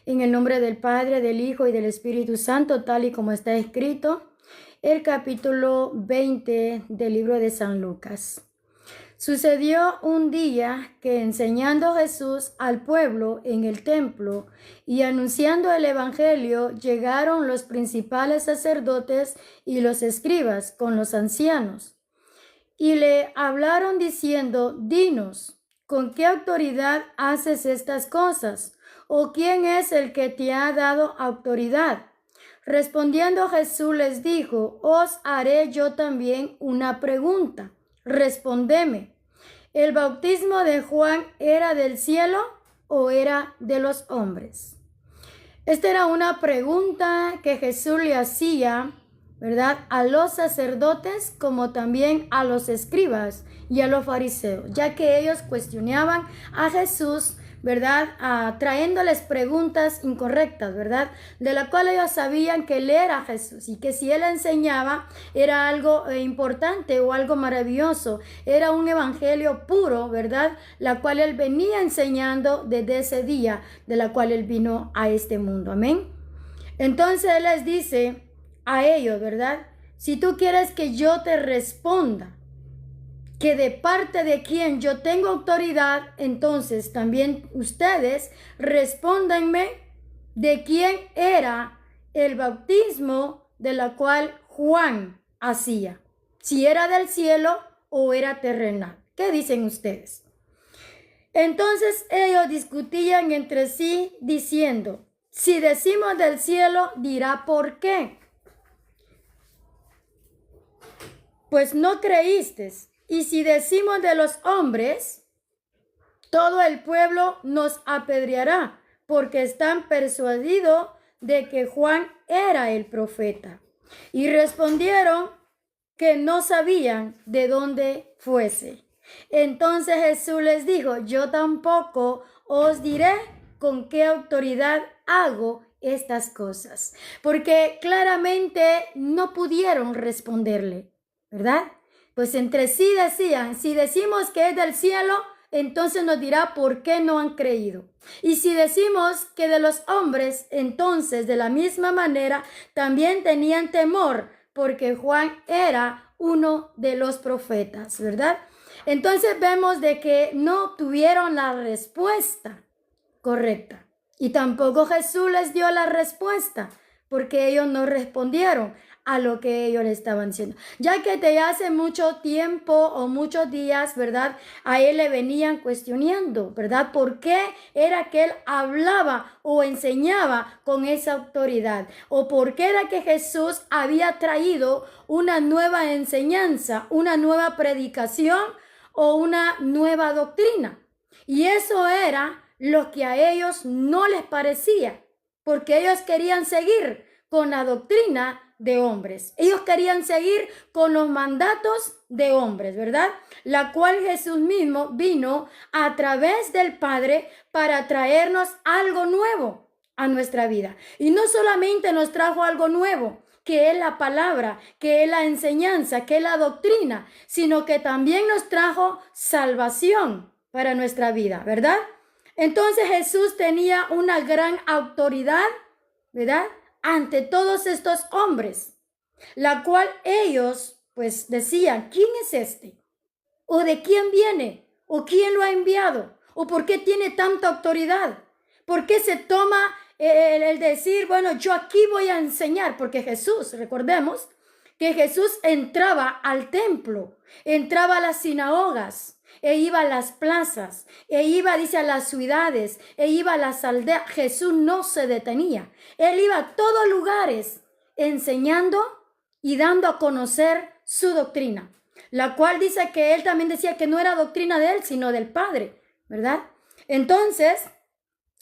En el nombre del Padre, del Hijo y del Espíritu Santo, tal y como está escrito, el capítulo 20 del libro de San Lucas. Sucedió un día que enseñando Jesús al pueblo en el templo y anunciando el evangelio, llegaron los principales sacerdotes y los escribas con los ancianos. Y le hablaron diciendo: dinos, ¿con qué autoridad haces estas cosas? ¿O quién es el que te ha dado autoridad? Respondiendo Jesús les dijo: os haré yo también una pregunta. Respondeme, ¿el bautismo de Juan era del cielo o era de los hombres? Esta era una pregunta que Jesús le hacía, ¿verdad?, a los sacerdotes como también a los escribas y a los fariseos, ya que ellos cuestionaban a Jesús, ¿verdad?, trayéndoles preguntas incorrectas, ¿verdad?, de la cual ellos sabían que él era Jesús y que si él enseñaba era algo importante o algo maravilloso, era un evangelio puro, ¿verdad?, la cual él venía enseñando desde ese día de la cual él vino a este mundo. Amén. Entonces él les dice a ellos, ¿verdad?, si tú quieres que yo te responda que de parte de quien yo tengo autoridad, entonces también ustedes respóndanme de quién era el bautismo de la cual Juan hacía, si era del cielo o era terrenal. ¿Qué dicen ustedes? Entonces ellos discutían entre sí diciendo: si decimos del cielo, dirá ¿por qué? Pues no creísteis. Y si decimos de los hombres, todo el pueblo nos apedreará, porque están persuadidos de que Juan era el profeta. Y respondieron que no sabían de dónde fuese. Entonces Jesús les dijo: yo tampoco os diré con qué autoridad hago estas cosas, porque claramente no pudieron responderle, ¿verdad? Pues entre sí decían: si decimos que es del cielo, entonces nos dirá por qué no han creído. Y si decimos que de los hombres, entonces de la misma manera también tenían temor, porque Juan era uno de los profetas, ¿verdad? Entonces vemos de que no tuvieron la respuesta correcta. Y tampoco Jesús les dio la respuesta, porque ellos no respondieron a lo que ellos le estaban diciendo. Ya que desde hace mucho tiempo o muchos días, ¿verdad?, a él le venían cuestionando, ¿verdad?, por qué era que él hablaba o enseñaba con esa autoridad, o por qué era que Jesús había traído una nueva enseñanza, una nueva predicación o una nueva doctrina. Y eso era lo que a ellos no les parecía, porque ellos querían seguir con la doctrina de hombres. Ellos querían seguir con los mandatos de hombres, ¿verdad?, la cual Jesús mismo vino a través del Padre para traernos algo nuevo a nuestra vida. Y no solamente nos trajo algo nuevo, que es la palabra, que es la enseñanza, que es la doctrina, sino que también nos trajo salvación para nuestra vida, ¿verdad? Entonces Jesús tenía una gran autoridad, ¿verdad?, ante todos estos hombres, la cual ellos pues decían: ¿quién es este? ¿O de quién viene? ¿O quién lo ha enviado? ¿O por qué tiene tanta autoridad? ¿Por qué se toma el decir, bueno, yo aquí voy a enseñar? Porque Jesús, recordemos que Jesús entraba al templo, entraba a las sinagogas, e iba a las plazas, e iba, dice, a las ciudades, e iba a las aldeas. Jesús no se detenía. Él iba a todos lugares enseñando y dando a conocer su doctrina, la cual dice que él también decía que no era doctrina de él, sino del Padre, ¿verdad? Entonces,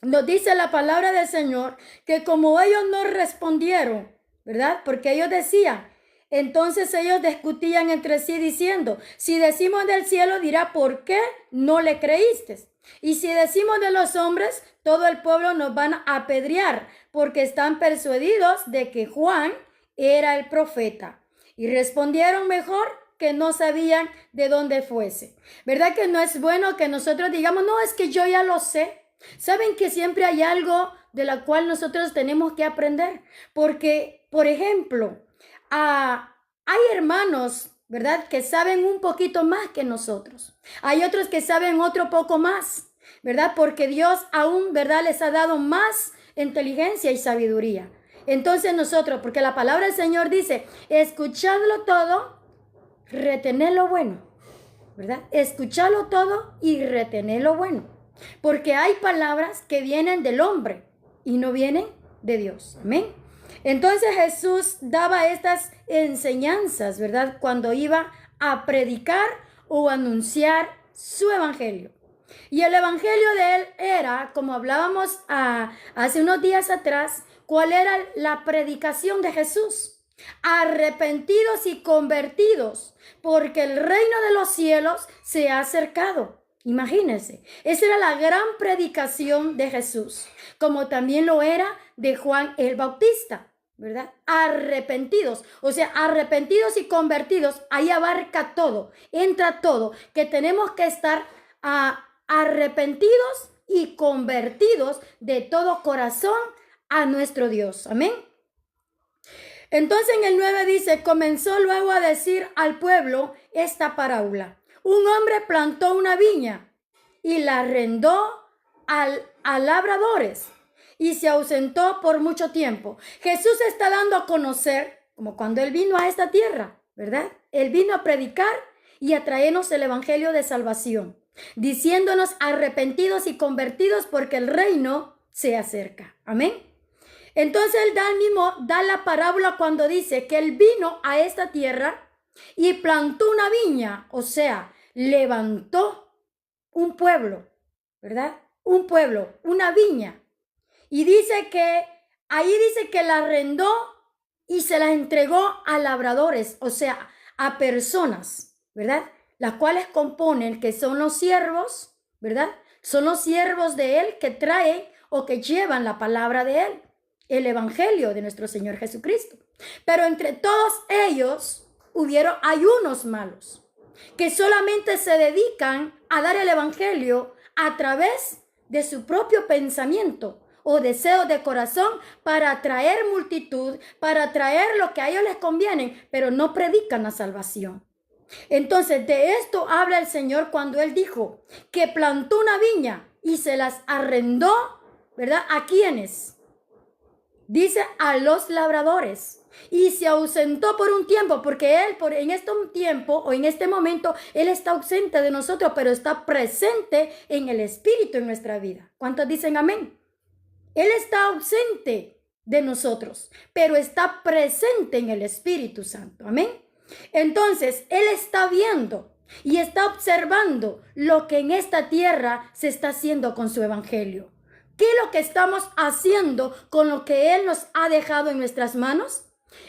nos dice la palabra del Señor que como ellos no respondieron, ¿verdad?, porque ellos decían, entonces ellos discutían entre sí diciendo: si decimos del cielo, dirá ¿por qué no le creíste? Y si decimos de los hombres, todo el pueblo nos van a apedrear, porque están persuadidos de que Juan era el profeta. Y respondieron mejor que no sabían de dónde fuese. ¿Verdad que no es bueno que nosotros digamos: no, es que yo ya lo sé? Saben que siempre hay algo de la cual nosotros tenemos que aprender, porque, por ejemplo, hay hermanos, ¿verdad?, que saben un poquito más que nosotros. Hay otros que saben otro poco más, ¿verdad? Porque Dios aún, ¿verdad?, les ha dado más inteligencia y sabiduría. Entonces nosotros, porque la palabra del Señor dice, escuchadlo todo, retened lo bueno, ¿verdad? Escuchadlo todo y retened lo bueno. Porque hay palabras que vienen del hombre y no vienen de Dios. Amén. Entonces Jesús daba estas enseñanzas, ¿verdad?, cuando iba a predicar o anunciar su evangelio. Y el evangelio de él era, como hablábamos hace unos días atrás, ¿cuál era la predicación de Jesús? Arrepentidos y convertidos, porque el reino de los cielos se ha acercado. Imagínense, esa era la gran predicación de Jesús, como también lo era de Juan el Bautista, ¿verdad? Arrepentidos, o sea, arrepentidos y convertidos, ahí abarca todo, entra todo, que tenemos que estar arrepentidos y convertidos de todo corazón a nuestro Dios. Amén. Entonces en el 9 dice, comenzó luego a decir al pueblo esta parábola. Un hombre plantó una viña y la arrendó a labradores y se ausentó por mucho tiempo. Jesús está dando a conocer, como cuando él vino a esta tierra, ¿verdad? Él vino a predicar y a traernos el evangelio de salvación, diciéndonos arrepentidos y convertidos porque el reino se acerca. Amén. Entonces él da la parábola cuando dice que él vino a esta tierra y plantó una viña, o sea, levantó un pueblo, ¿verdad? Un pueblo, una viña. Y dice que, ahí dice que la arrendó y se la entregó a labradores, o sea, a personas, ¿verdad? Las cuales componen, que son los siervos, ¿verdad? Son los siervos de él que traen o que llevan la palabra de él, el evangelio de nuestro Señor Jesucristo. Pero entre todos ellos hay unos malos que solamente se dedican a dar el evangelio a través de su propio pensamiento o deseo de corazón para atraer multitud, para atraer lo que a ellos les conviene, pero no predican la salvación. Entonces de esto habla el Señor cuando él dijo que plantó una viña y se las arrendó, ¿verdad? ¿A quiénes? Dice a los labradores, y se ausentó por un tiempo, porque él en este tiempo o en este momento, él está ausente de nosotros, pero está presente en el Espíritu en nuestra vida. ¿Cuántos dicen amén? Él está ausente de nosotros, pero está presente en el Espíritu Santo. Amén. Entonces, él está viendo y está observando lo que en esta tierra se está haciendo con su evangelio. ¿Qué es lo que estamos haciendo con lo que él nos ha dejado en nuestras manos?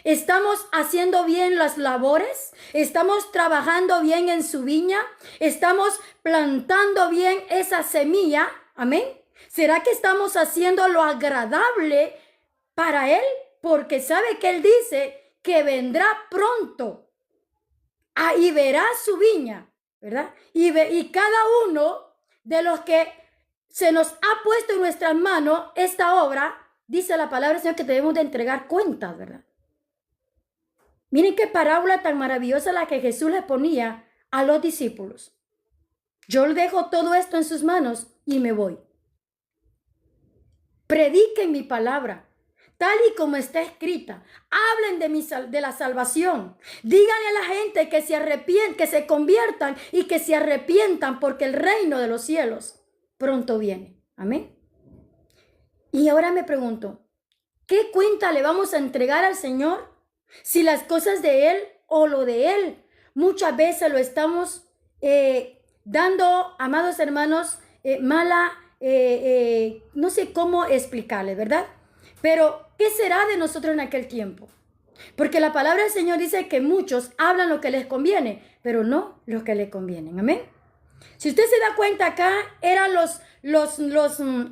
¿Estamos haciendo bien las labores? ¿Estamos trabajando bien en su viña? ¿Estamos plantando bien esa semilla? Amén. ¿Será que estamos haciendo lo agradable para él? Porque sabe que él dice que vendrá pronto y verá su viña, ¿verdad? Y cada uno de los que se nos ha puesto en nuestras manos esta obra, dice la palabra del Señor que debemos de entregar cuentas, ¿verdad? Miren qué parábola tan maravillosa la que Jesús le ponía a los discípulos. Yo dejo todo esto en sus manos y me voy. Prediquen mi palabra, tal y como está escrita. Hablen de la salvación. Díganle a la gente que se arrepienten, que se conviertan y que se arrepientan, porque el reino de los cielos pronto viene. Amén. Y ahora me pregunto, ¿qué cuenta le vamos a entregar al Señor si las cosas de él o lo de él muchas veces lo estamos dando, amados hermanos, no sé cómo explicarle, ¿verdad? Pero ¿qué será de nosotros en aquel tiempo? Porque la palabra del Señor dice que muchos hablan lo que les conviene, pero no lo que les conviene. Amén. Si usted se da cuenta, acá eran los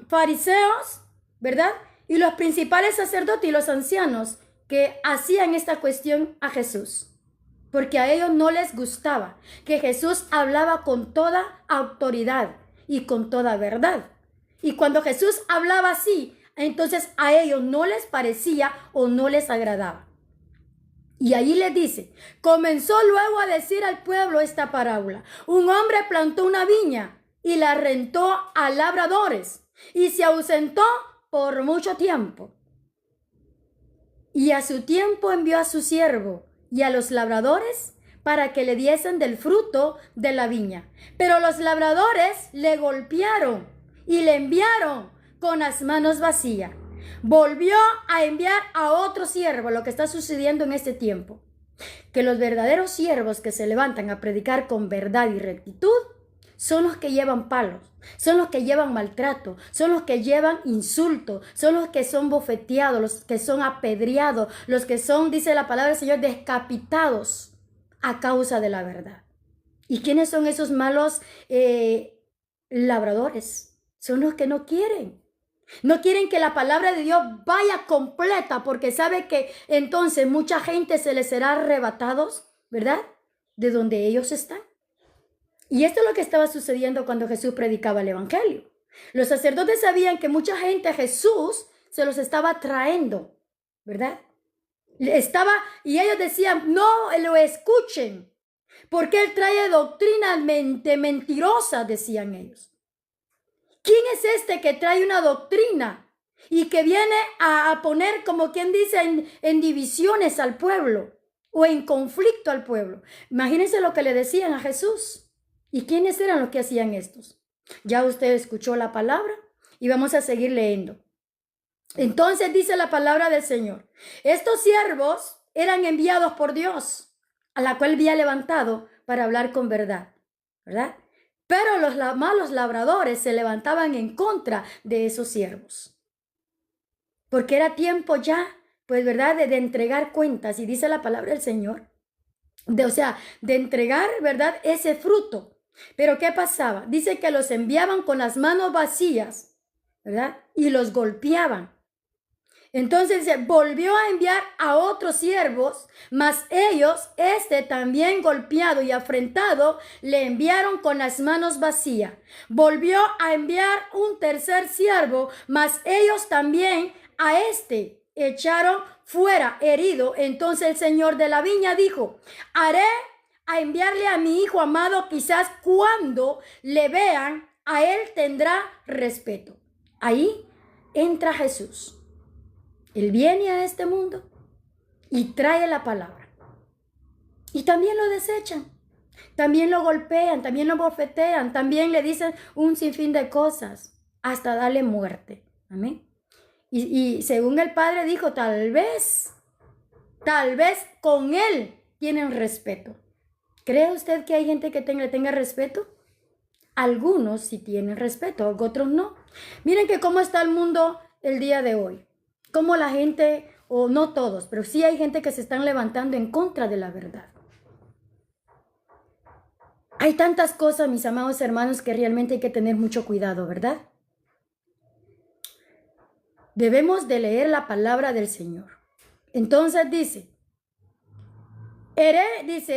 fariseos, ¿verdad? Y los principales sacerdotes y los ancianos que hacían esta cuestión a Jesús, porque a ellos no les gustaba que Jesús hablaba con toda autoridad y con toda verdad. Y cuando Jesús hablaba así, entonces a ellos no les parecía o no les agradaba. Y ahí les dice, comenzó luego a decir al pueblo esta parábola. Un hombre plantó una viña y la rentó a labradores y se ausentó por mucho tiempo. Y a su tiempo envió a su siervo y a los labradores para que le diesen del fruto de la viña. Pero los labradores le golpearon y le enviaron con las manos vacías. Volvió a enviar a otro siervo, lo que está sucediendo en este tiempo. Que los verdaderos siervos que se levantan a predicar con verdad y rectitud son los que llevan palos, son los que llevan maltrato, son los que llevan insulto, son los que son bofeteados, los que son apedreados, los que son, dice la palabra del Señor, decapitados a causa de la verdad. ¿Y quiénes son esos malos labradores? Son los que no quieren. No quieren que la palabra de Dios vaya completa porque sabe que entonces mucha gente se les será arrebatados, ¿verdad? De donde ellos están. Y esto es lo que estaba sucediendo cuando Jesús predicaba el evangelio. Los sacerdotes sabían que mucha gente a Jesús se los estaba trayendo, ¿verdad? Y ellos decían, no lo escuchen, porque él trae doctrinas mentirosas, decían ellos. ¿Quién es este que trae una doctrina y que viene a poner, como quien dice, en divisiones al pueblo o en conflicto al pueblo? Imagínense lo que le decían a Jesús. ¿Y quiénes eran los que hacían estos? Ya usted escuchó la palabra y vamos a seguir leyendo. Entonces dice la palabra del Señor. Estos siervos eran enviados por Dios, a la cual había levantado para hablar con verdad, ¿verdad? Pero los malos labradores se levantaban en contra de esos siervos. Porque era tiempo ya, pues, ¿verdad? De entregar cuentas. Y dice la palabra del Señor. De entregar, ¿verdad? Ese fruto. Pero ¿qué pasaba? Dice que los enviaban con las manos vacías, ¿verdad? Y los golpeaban. Entonces volvió a enviar a otros siervos, mas ellos, también golpeado y afrentado, le enviaron con las manos vacías. Volvió a enviar un tercer siervo, mas ellos también a echaron fuera herido. Entonces el señor de la viña dijo, haré a enviarle a mi hijo amado, quizás cuando le vean, a él tendrá respeto. Ahí entra Jesús. Él viene a este mundo y trae la palabra. Y también lo desechan, también lo golpean, también lo bofetean, también le dicen un sinfín de cosas, hasta darle muerte. Amén. Y según el Padre dijo, tal vez con él tienen respeto. ¿Cree usted que hay gente que le tenga respeto? Algunos sí tienen respeto, otros no. Miren que cómo está el mundo el día de hoy. Cómo la gente, o no todos, pero sí hay gente que se están levantando en contra de la verdad. Hay tantas cosas, mis amados hermanos, que realmente hay que tener mucho cuidado, ¿verdad? Debemos de leer la palabra del Señor. Entonces dice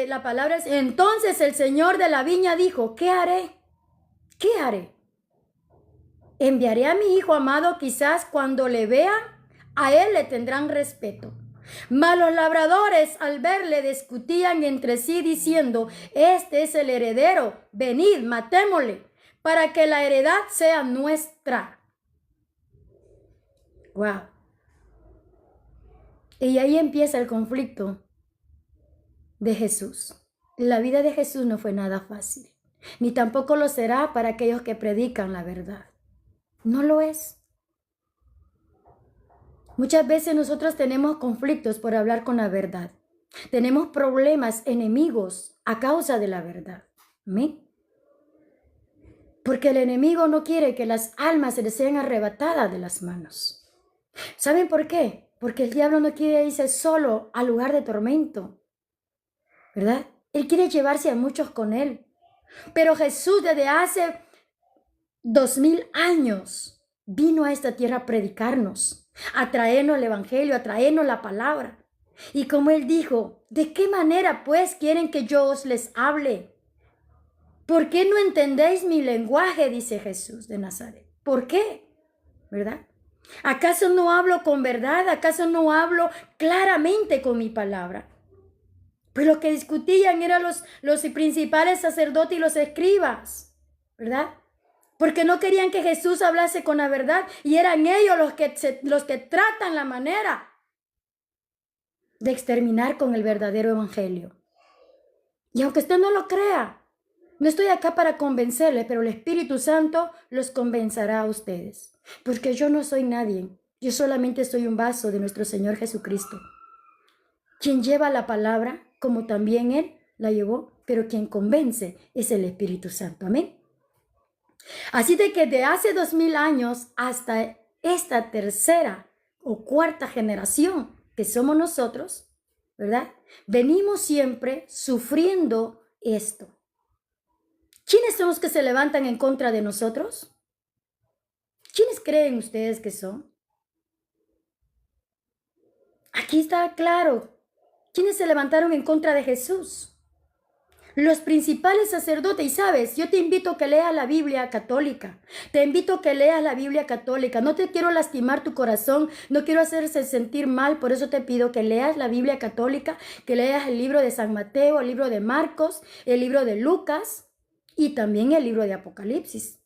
la palabra, entonces el señor de la viña dijo, ¿qué haré? ¿Qué haré? Enviaré a mi hijo amado, quizás cuando le vean, a él le tendrán respeto. Mas los labradores al verle discutían entre sí diciendo, este es el heredero, venid, matémosle, para que la heredad sea nuestra. Wow. Y ahí empieza el conflicto de Jesús. La vida de Jesús no fue nada fácil, ni tampoco lo será para aquellos que predican la verdad. No lo es. Muchas veces nosotros tenemos conflictos por hablar con la verdad. Tenemos problemas, enemigos a causa de la verdad. ¿Amén? Porque el enemigo no quiere que las almas se les sean arrebatadas de las manos. ¿Saben por qué? Porque el diablo no quiere irse solo al lugar de tormento, ¿verdad? Él quiere llevarse a muchos con él. Pero Jesús desde hace 2000 años vino a esta tierra a predicarnos, a traernos el evangelio, a traernos la palabra. Y como él dijo, ¿de qué manera pues quieren que yo os les hable? ¿Por qué no entendéis mi lenguaje? Dice Jesús de Nazaret. ¿Por qué? ¿Verdad? ¿Acaso no hablo con verdad? ¿Acaso no hablo claramente con mi palabra? Pues lo que discutían eran los principales sacerdotes y los escribas, ¿verdad? Porque no querían que Jesús hablase con la verdad y eran ellos los que tratan la manera de exterminar con el verdadero evangelio. Y aunque usted no lo crea, no estoy acá para convencerles, pero el Espíritu Santo los convencerá a ustedes. Porque yo no soy nadie, yo solamente soy un vaso de nuestro Señor Jesucristo, quien lleva la palabra como también Él la llevó, pero quien convence es el Espíritu Santo. Amén. Así de que de hace 2000 años hasta esta tercera o cuarta generación que somos nosotros, ¿verdad? Venimos siempre sufriendo esto. ¿Quiénes son los que se levantan en contra de nosotros? ¿Quiénes creen ustedes que son? Aquí está claro. ¿Quiénes se levantaron en contra de Jesús? Los principales sacerdotes. Y sabes, yo te invito a que leas la Biblia católica. Te invito a que leas la Biblia católica. No te quiero lastimar tu corazón, no quiero hacerse sentir mal. Por eso te pido que leas la Biblia católica, que leas el libro de San Mateo, el libro de Marcos, el libro de Lucas y también el libro de Apocalipsis.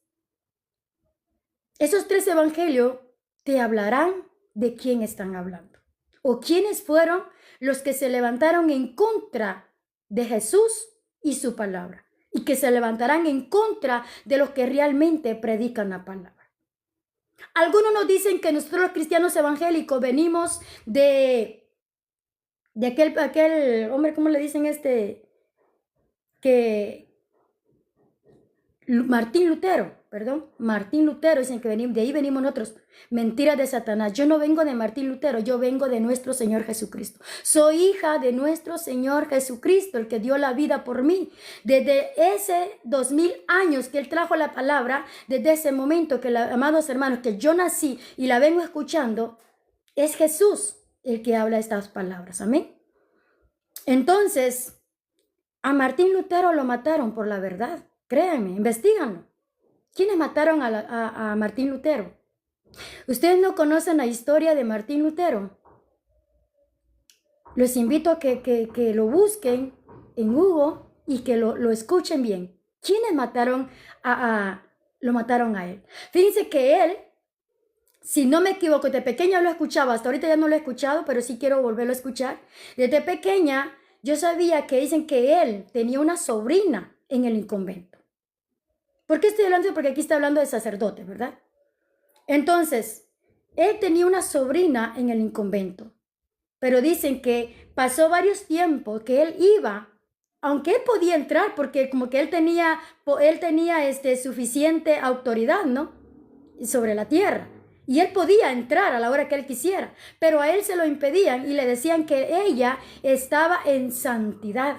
Esos 3 evangelios te hablarán de quién están hablando o quiénes fueron los que se levantaron en contra de Jesús y su palabra, y que se levantarán en contra de los que realmente predican la palabra. Algunos nos dicen que nosotros los cristianos evangélicos venimos de aquel hombre, ¿cómo le dicen que Martín Lutero, dicen que venimos, de ahí venimos nosotros. Mentira de Satanás. Yo no vengo de Martín Lutero, yo vengo de nuestro Señor Jesucristo. Soy hija de nuestro Señor Jesucristo, el que dio la vida por mí. Desde ese 2000 años que Él trajo la palabra, desde ese momento que, amados hermanos, que yo nací y la vengo escuchando, es Jesús el que habla estas palabras. Amén. Entonces, a Martín Lutero lo mataron por la verdad. Créanme, investíganlo. ¿Quiénes mataron a Martín Lutero? ¿Ustedes no conocen la historia de Martín Lutero? Los invito a que lo busquen en Google y que lo escuchen bien. ¿Quiénes lo mataron a él? Fíjense que él, si no me equivoco, de pequeña lo escuchaba, hasta ahorita ya no lo he escuchado, pero sí quiero volverlo a escuchar. Desde pequeña yo sabía que dicen que él tenía una sobrina en el convento. ¿Por qué estoy hablando? Porque aquí está hablando de sacerdote, ¿verdad? Entonces, él tenía una sobrina en el convento, pero dicen que pasó varios tiempos que él iba, aunque él podía entrar, porque como que él tenía suficiente autoridad, ¿no? Sobre la tierra. Y él podía entrar a la hora que él quisiera, pero a él se lo impedían y le decían que ella estaba en santidad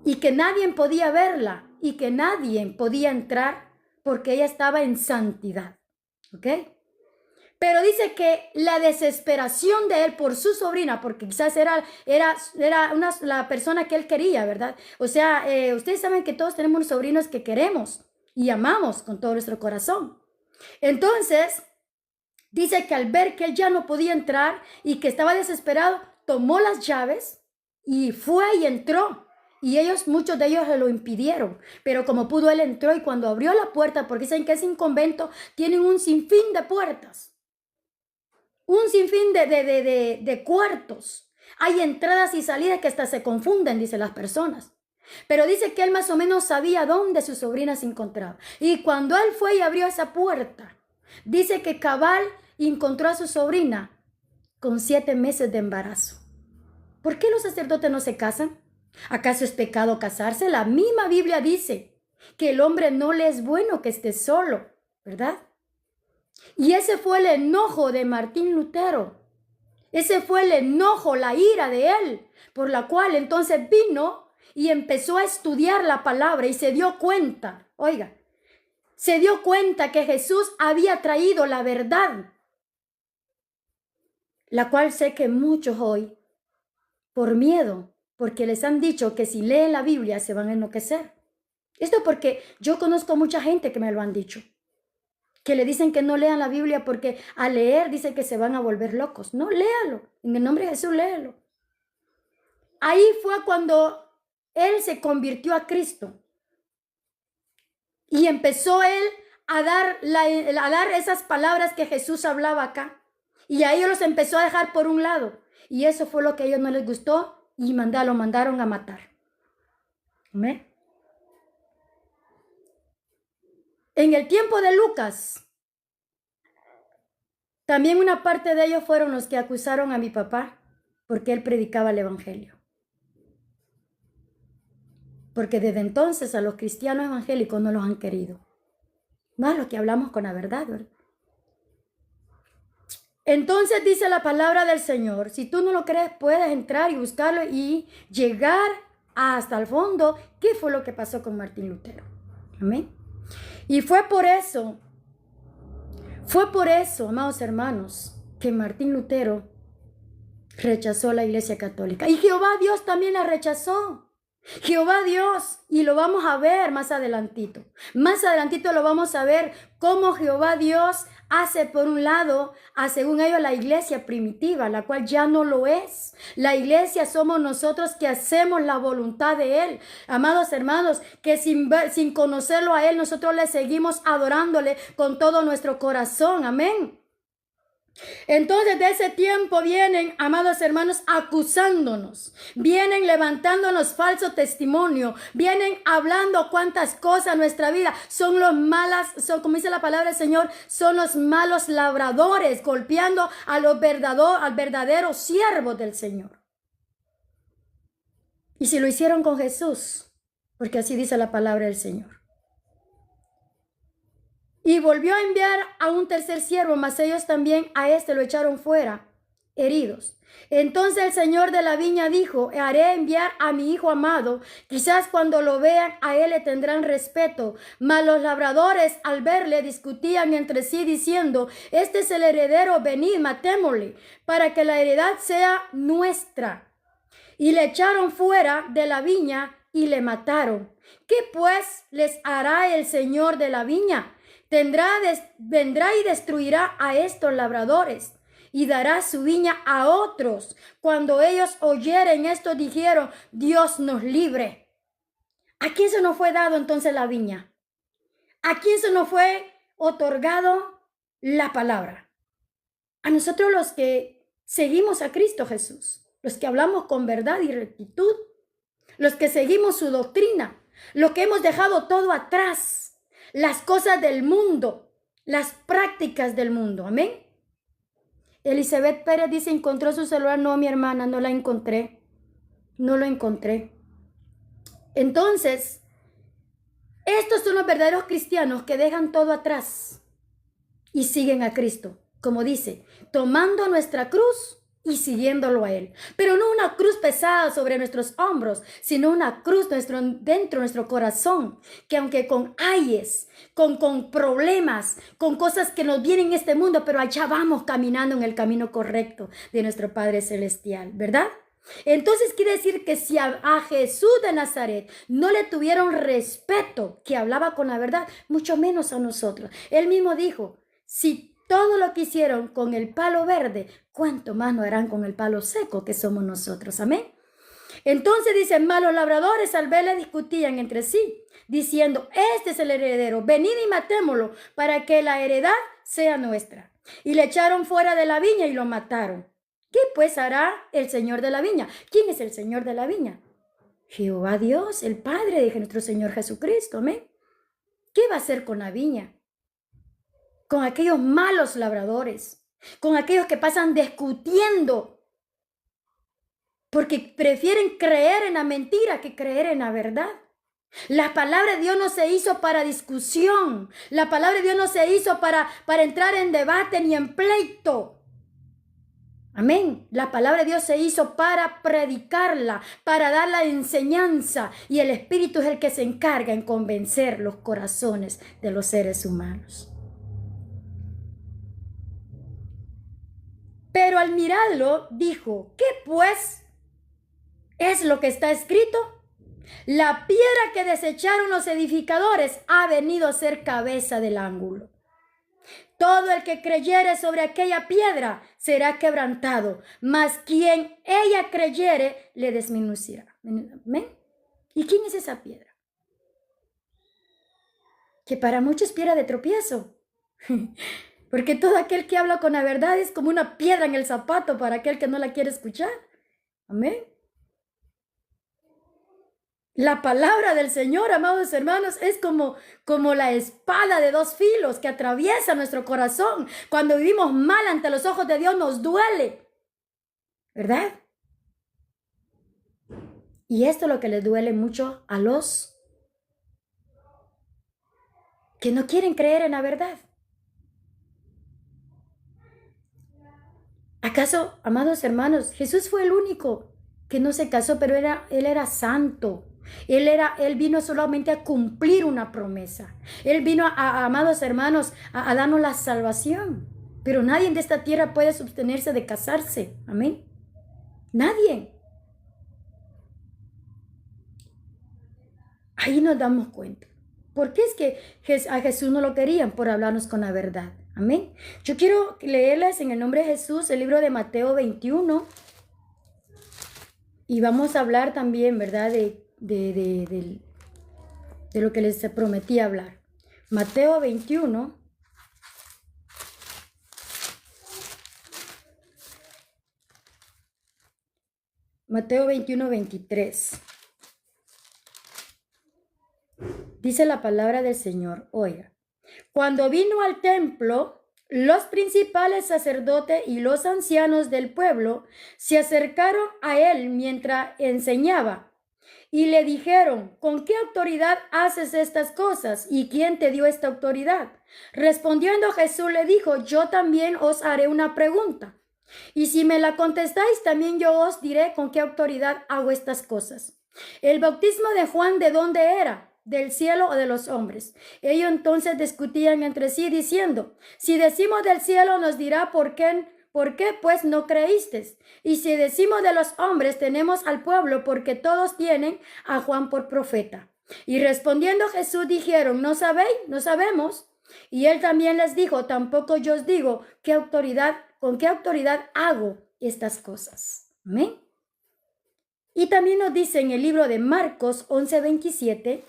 y que nadie podía verla y que nadie podía entrar porque ella estaba en santidad. ¿Ok? Pero dice que la desesperación de él por su sobrina, porque quizás era la persona que él quería, ¿verdad? O sea, ustedes saben que todos tenemos sobrinos que queremos y amamos con todo nuestro corazón. Entonces, dice que al ver que él ya no podía entrar y que estaba desesperado, tomó las llaves y fue y entró. Y muchos de ellos se lo impidieron, pero como pudo, él entró y cuando abrió la puerta, porque dicen que ese convento tienen un sinfín de puertas, un sinfín de cuartos. Hay entradas y salidas que hasta se confunden, dicen las personas. Pero dice que él más o menos sabía dónde su sobrina se encontraba. Y cuando él fue y abrió esa puerta, dice que cabal encontró a su sobrina con 7 meses de embarazo. ¿Por qué los sacerdotes no se casan? ¿Acaso es pecado casarse? La misma Biblia dice que el hombre no le es bueno que esté solo, ¿verdad? Y ese fue el enojo de Martín Lutero. Ese fue el enojo, la ira de él, por la cual entonces vino y empezó a estudiar la palabra y se dio cuenta, oiga, se dio cuenta que Jesús había traído la verdad, la cual sé que muchos hoy, por miedo, porque les han dicho que si leen la Biblia se van a enloquecer. Esto porque yo conozco mucha gente que me lo han dicho. que le dicen que no lean la Biblia porque al leer dice que se van a volver locos. No, léalo. En el nombre de Jesús, léelo. Ahí fue cuando él se convirtió a Cristo. Y empezó él a dar esas palabras que Jesús hablaba acá. Y a ellos los empezó a dejar por un lado. Y eso fue lo que a ellos no les gustó y lo mandaron a matar. ¿Amén? En el tiempo de Lucas, también una parte de ellos fueron los que acusaron a mi papá porque él predicaba el evangelio. Porque desde entonces a los cristianos evangélicos no los han querido. Más los que hablamos con la verdad, ¿verdad? Entonces dice la palabra del Señor, si tú no lo crees, puedes entrar y buscarlo y llegar hasta el fondo. ¿Qué fue lo que pasó con Martín Lutero? Amén. Y fue por eso, amados hermanos, que Martín Lutero rechazó la Iglesia Católica. Y Jehová Dios también la rechazó. Jehová Dios, y lo vamos a ver más adelantito. Más adelantito lo vamos a ver cómo Jehová Dios hace por un lado, según ellos, la iglesia primitiva, la cual ya no lo es. La iglesia somos nosotros que hacemos la voluntad de Él. Amados hermanos, que sin conocerlo a Él, nosotros le seguimos adorándole con todo nuestro corazón. Amén. Entonces de ese tiempo vienen, amados hermanos, acusándonos, vienen levantándonos falso testimonio, vienen hablando cuántas cosas en nuestra vida son como dice la palabra del Señor, son los malos labradores, golpeando al verdadero siervo del Señor. Y si lo hicieron con Jesús, porque así dice la palabra del Señor. Y volvió a enviar a un tercer siervo, mas ellos también a este lo echaron fuera, heridos. Entonces el señor de la viña dijo, haré enviar a mi hijo amado, quizás cuando lo vean a él le tendrán respeto. Mas los labradores al verle discutían entre sí diciendo, este es el heredero, venid, matémosle, para que la heredad sea nuestra. Y le echaron fuera de la viña y le mataron. ¿Qué pues les hará el señor de la viña? Vendrá y destruirá a estos labradores y dará su viña a otros. Cuando ellos oyeren esto, dijeron, Dios nos libre. ¿A quién se nos fue dado entonces la viña? ¿A quién se nos fue otorgado la palabra? A nosotros los que seguimos a Cristo Jesús, los que hablamos con verdad y rectitud, los que seguimos su doctrina, los que hemos dejado todo atrás. Las cosas del mundo, las prácticas del mundo. Amén. Elizabeth Pérez dice, ¿encontró su celular? No, mi hermana, no la encontré. No lo encontré. Entonces, estos son los verdaderos cristianos que dejan todo atrás y siguen a Cristo. Como dice, tomando nuestra cruz y siguiéndolo a Él. Pero no una cruz pesada sobre nuestros hombros, sino una cruz dentro de nuestro corazón, que aunque con ayes, con problemas, con cosas que nos vienen en este mundo, pero allá vamos caminando en el camino correcto de nuestro Padre Celestial, ¿verdad? Entonces quiere decir que si a Jesús de Nazaret no le tuvieron respeto, que hablaba con la verdad, mucho menos a nosotros. Él mismo dijo, si todo lo que hicieron con el palo verde, ¿cuánto más no harán con el palo seco que somos nosotros? Amén. Entonces dicen, malos labradores al verle discutían entre sí, diciendo, este es el heredero, venid y matémoslo para que la heredad sea nuestra. Y le echaron fuera de la viña y lo mataron. ¿Qué pues hará el Señor de la viña? ¿Quién es el Señor de la viña? Jehová Dios, el Padre de nuestro Señor Jesucristo. Amén. ¿Qué va a hacer con la viña? Con aquellos malos labradores, con aquellos que pasan discutiendo, porque prefieren creer en la mentira que creer en la verdad. La palabra de Dios no se hizo para discusión, la palabra de Dios no se hizo para entrar en debate ni en pleito. Amén. La palabra de Dios se hizo para predicarla, para dar la enseñanza, y el Espíritu es el que se encarga en convencer los corazones de los seres humanos. Pero al mirarlo, dijo, ¿qué pues es lo que está escrito? La piedra que desecharon los edificadores ha venido a ser cabeza del ángulo. Todo el que creyere sobre aquella piedra será quebrantado, mas quien ella creyere le disminuirá. ¿Amén? ¿Y quién es esa piedra? Que para muchos piedra de tropiezo. Porque todo aquel que habla con la verdad es como una piedra en el zapato para aquel que no la quiere escuchar. Amén. La palabra del Señor, amados hermanos, es como la espada de dos filos que atraviesa nuestro corazón. Cuando vivimos mal ante los ojos de Dios nos duele, ¿verdad? Y esto es lo que les duele mucho a los que no quieren creer en la verdad. ¿Acaso, amados hermanos, Jesús fue el único que no se casó, pero él era santo? Él vino solamente a cumplir una promesa. Él vino, amados hermanos, a darnos la salvación. Pero nadie de esta tierra puede abstenerse de casarse. Amén. Nadie. Ahí nos damos cuenta. ¿Por qué es que a Jesús no lo querían? Por hablarnos con la verdad. Amén. Yo quiero leerles en el nombre de Jesús el libro de Mateo 21. Y vamos a hablar también, ¿verdad? De lo que les prometí hablar. Mateo 21. Mateo 21, 23. Dice la palabra del Señor. Oiga. Cuando vino al templo, los principales sacerdotes y los ancianos del pueblo se acercaron a él mientras enseñaba y le dijeron, ¿con qué autoridad haces estas cosas? ¿Y quién te dio esta autoridad? Respondiendo Jesús le dijo, yo también os haré una pregunta. Y si me la contestáis, también yo os diré con qué autoridad hago estas cosas. ¿El bautismo de Juan de dónde era? ¿Del cielo o de los hombres? Ellos entonces discutían entre sí diciendo, si decimos del cielo nos dirá por qué pues no creísteis. Y si decimos de los hombres tenemos al pueblo porque todos tienen a Juan por profeta. Y respondiendo Jesús dijeron, ¿no sabéis? ¿No sabemos? Y él también les dijo, tampoco yo os digo con qué autoridad hago estas cosas. Amén. Y también nos dice en el libro de Marcos 11:27.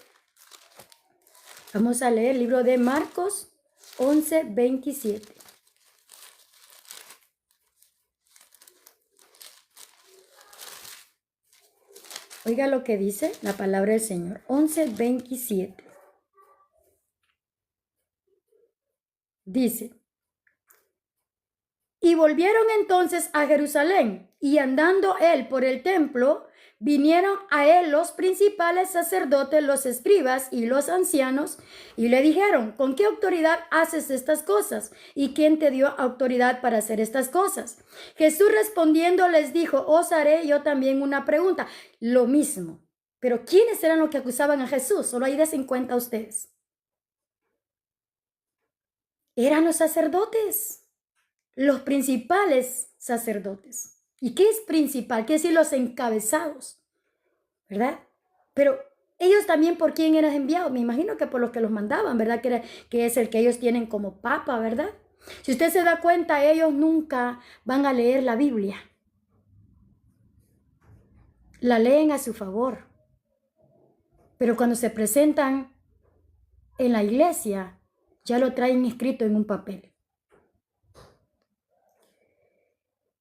Vamos a leer el libro de Marcos 11:27. Oiga lo que dice la palabra del Señor. 11:27. Dice, y volvieron entonces a Jerusalén, y andando él por el templo, vinieron a él los principales sacerdotes, los escribas y los ancianos, y le dijeron, ¿con qué autoridad haces estas cosas? ¿Y quién te dio autoridad para hacer estas cosas? Jesús respondiendo les dijo, os haré yo también una pregunta. Lo mismo. Pero ¿quiénes eran los que acusaban a Jesús? Solo ahí des en cuenta ustedes. Eran los sacerdotes, los principales sacerdotes. ¿Y qué es principal? ¿Qué decir los encabezados? ¿Verdad? Pero ellos también, ¿por quién eran enviados? Me imagino que por los que los mandaban, ¿verdad? Que es el que ellos tienen como papa, ¿verdad? Si usted se da cuenta, ellos nunca van a leer la Biblia. La leen a su favor. Pero cuando se presentan en la iglesia, ya lo traen escrito en un papel.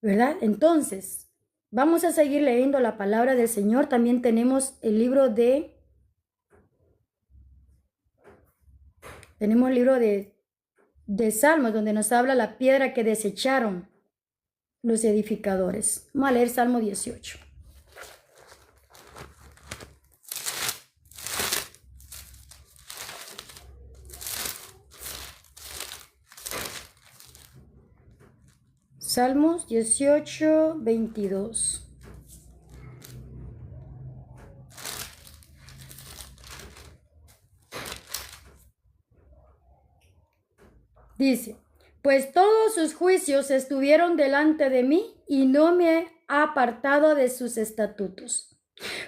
¿Verdad? Entonces, vamos a seguir leyendo la palabra del Señor. También tenemos el libro de Salmos, donde nos habla la piedra que desecharon los edificadores. Vamos a leer Salmo 18. Salmos 18, 22. Dice, pues todos sus juicios estuvieron delante de mí y no me he apartado de sus estatutos.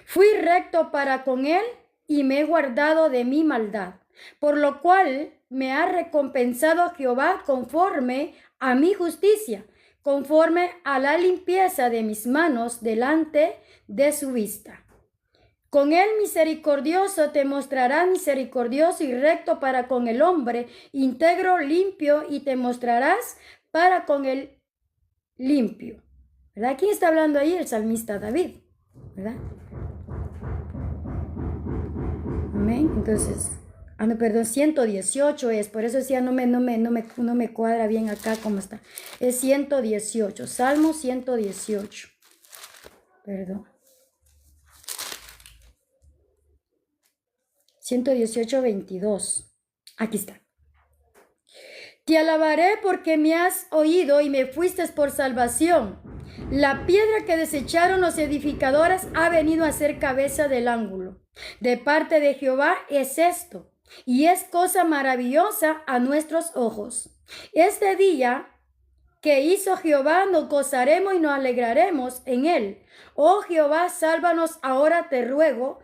Fui recto para con él y me he guardado de mi maldad. por lo cual me ha recompensado Jehová conforme a mi justicia, conforme a la limpieza de mis manos delante de su vista. Con él misericordioso te mostrará misericordioso y recto para con el hombre, íntegro, limpio, y te mostrarás para con el limpio. ¿Verdad? ¿Quién está hablando ahí? El salmista David, ¿verdad? Amén. Entonces, perdón, 118 es, por eso decía, no me cuadra bien acá cómo está. Es 118, Salmo 118. Perdón. 118, 22. Aquí está. Te alabaré porque me has oído y me fuiste por salvación. La piedra que desecharon los edificadores ha venido a ser cabeza del ángulo. De parte de Jehová es esto, y es cosa maravillosa a nuestros ojos. Este día que hizo Jehová nos gozaremos y nos alegraremos en él. Oh Jehová, sálvanos ahora, te ruego,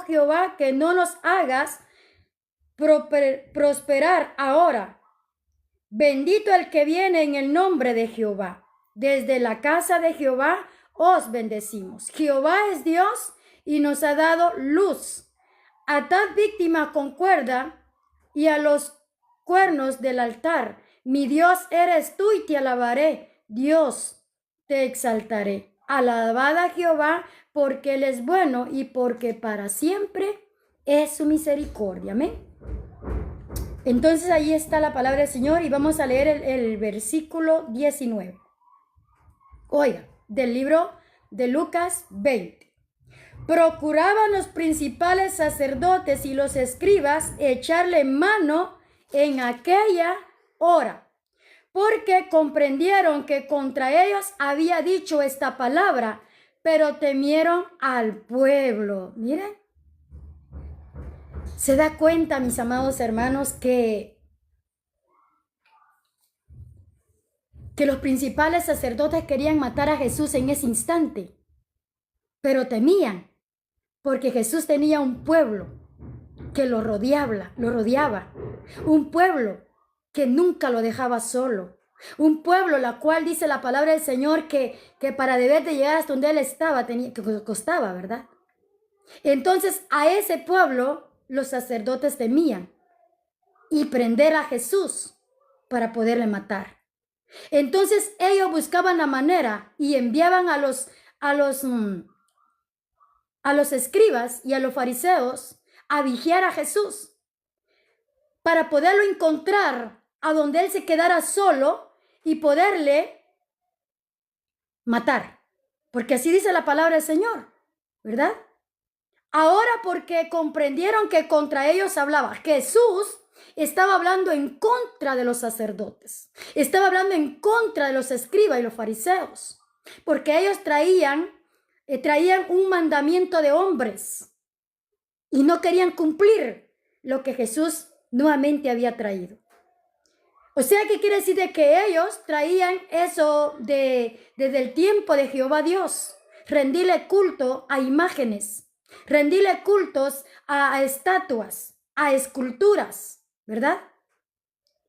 Jehová, que no nos hagas prosperar ahora. Bendito el que viene en el nombre de Jehová. Desde la casa de Jehová os bendecimos. Jehová es Dios y nos ha dado luz. Atad víctimas con cuerda y a los cuernos del altar. Mi Dios eres tú y te alabaré. Dios, te exaltaré. Alabad a Jehová porque Él es bueno y porque para siempre es su misericordia. Amén. Entonces ahí está la palabra del Señor y vamos a leer el versículo 19. Oiga, del libro de Lucas 20. Procuraban los principales sacerdotes y los escribas echarle mano en aquella hora, porque comprendieron que contra ellos había dicho esta palabra, pero temieron al pueblo. Miren, se da cuenta, mis amados hermanos, que los principales sacerdotes querían matar a Jesús en ese instante, pero temían, porque Jesús tenía un pueblo que lo rodeaba, un pueblo que nunca lo dejaba solo, un pueblo la cual dice la palabra del Señor que para deber de llegar hasta donde él estaba, que costaba, ¿verdad? Entonces a ese pueblo los sacerdotes temían y prender a Jesús para poderle matar. Entonces ellos buscaban la manera y enviaban a los escribas y a los fariseos a vigiar a Jesús para poderlo encontrar a donde él se quedara solo y poderle matar. Porque así dice la palabra del Señor, ¿verdad? Ahora porque comprendieron que contra ellos hablaba. Jesús estaba hablando en contra de los sacerdotes. Estaba hablando en contra de los escribas y los fariseos. Porque ellos traían un mandamiento de hombres y no querían cumplir lo que Jesús nuevamente había traído. O sea, ¿qué quiere decir? De que ellos traían eso desde el tiempo de Jehová Dios. Rendirle culto a imágenes, rendirle cultos a estatuas, a esculturas, ¿verdad?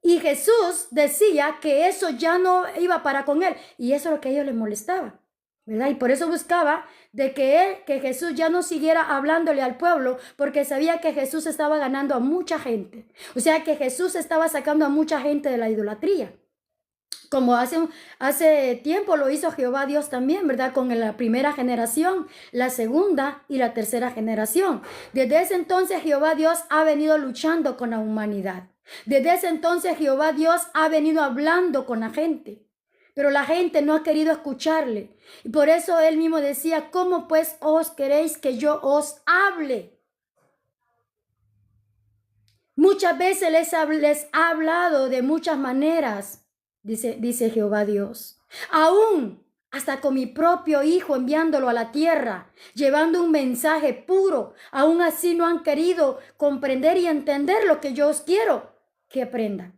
Y Jesús decía que eso ya no iba para con él. Y eso es lo que a ellos les molestaba, ¿verdad? Y por eso buscaba de que Jesús ya no siguiera hablándole al pueblo, porque sabía que Jesús estaba ganando a mucha gente. O sea, que Jesús estaba sacando a mucha gente de la idolatría. Como hace tiempo lo hizo Jehová Dios también, ¿verdad? Con la primera generación, la segunda y la tercera generación. Desde ese entonces Jehová Dios ha venido luchando con la humanidad. Desde ese entonces Jehová Dios ha venido hablando con la gente. Pero la gente no ha querido escucharle. Y por eso él mismo decía, ¿cómo pues os queréis que yo os hable? Muchas veces les ha hablado de muchas maneras, dice Jehová Dios. Aún hasta con mi propio hijo enviándolo a la tierra, llevando un mensaje puro. Aún así no han querido comprender y entender lo que yo os quiero que aprendan.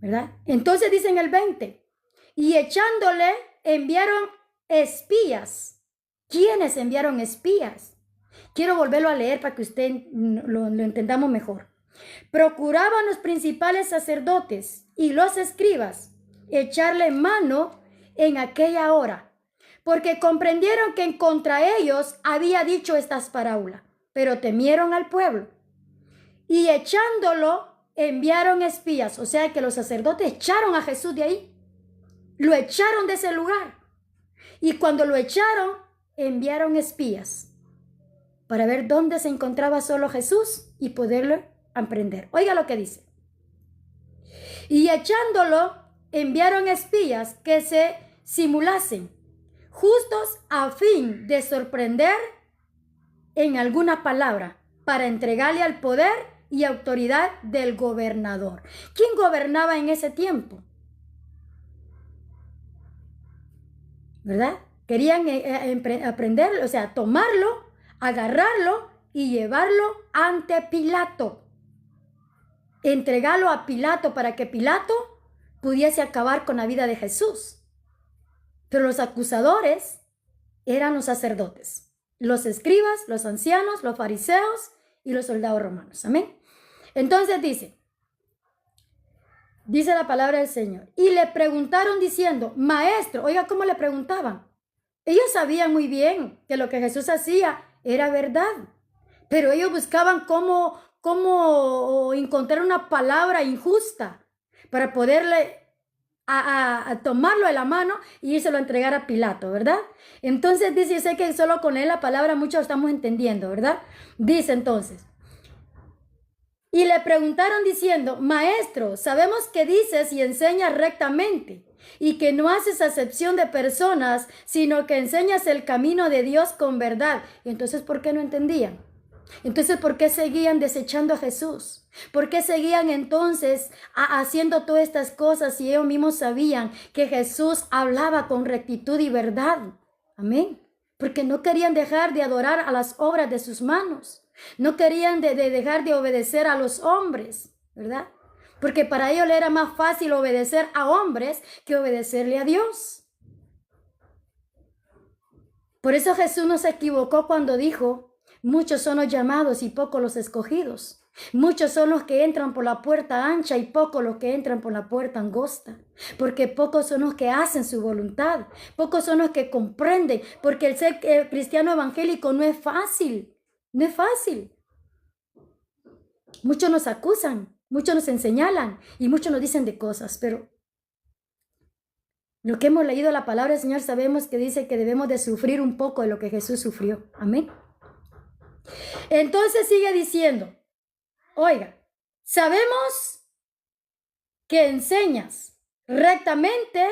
¿Verdad? Entonces dice en el 20, y echándole enviaron espías. ¿Quiénes enviaron espías? Quiero volverlo a leer para que usted lo entendamos mejor. Procuraban los principales sacerdotes y los escribas echarle mano en aquella hora, porque comprendieron que en contra ellos había dicho estas parábolas, pero temieron al pueblo. Y echándolo, enviaron espías. O sea que los sacerdotes echaron a Jesús de ahí. Lo echaron de ese lugar. Y cuando lo echaron, enviaron espías para ver dónde se encontraba solo Jesús y poderlo aprender. Oiga lo que dice. Y echándolo, enviaron espías que se simulasen, justos a fin de sorprender en alguna palabra, para entregarle al poder y autoridad del gobernador. ¿Quién gobernaba en ese tiempo? ¿Verdad? Querían aprender, o sea, tomarlo, agarrarlo y llevarlo ante Pilato. Entregarlo a Pilato para que Pilato pudiese acabar con la vida de Jesús. Pero los acusadores eran los sacerdotes, los escribas, los ancianos, los fariseos y los soldados romanos. Amén. Entonces dice la palabra del Señor. Y le preguntaron diciendo, maestro, oiga cómo le preguntaban. Ellos sabían muy bien que lo que Jesús hacía era verdad, pero ellos buscaban cómo encontrar una palabra injusta para poderle a tomarlo de la mano y se lo entregar a Pilato, ¿verdad? Entonces dice, yo sé que solo con él la palabra muchos estamos entendiendo, ¿verdad? Dice entonces, y le preguntaron diciendo, maestro, sabemos que dices y enseñas rectamente y que no haces acepción de personas, sino que enseñas el camino de Dios con verdad. Y entonces, ¿por qué no entendían? Entonces, ¿por qué seguían desechando a Jesús? ¿Por qué seguían entonces haciendo todas estas cosas si ellos mismos sabían que Jesús hablaba con rectitud y verdad? Amén. Porque no querían dejar de adorar a las obras de sus manos. No querían de dejar de obedecer a los hombres, ¿verdad? Porque para ellos le era más fácil obedecer a hombres que obedecerle a Dios. Por eso Jesús no se equivocó cuando dijo, muchos son los llamados y pocos los escogidos. Muchos son los que entran por la puerta ancha y pocos los que entran por la puerta angosta. Porque pocos son los que hacen su voluntad. Pocos son los que comprenden. Porque el ser cristiano evangélico no es fácil. No es fácil. Muchos nos acusan, muchos nos señalan y muchos nos dicen de cosas, pero lo que hemos leído la palabra del Señor sabemos que dice que debemos de sufrir un poco de lo que Jesús sufrió. Amén. Entonces sigue diciendo, oiga, sabemos que enseñas rectamente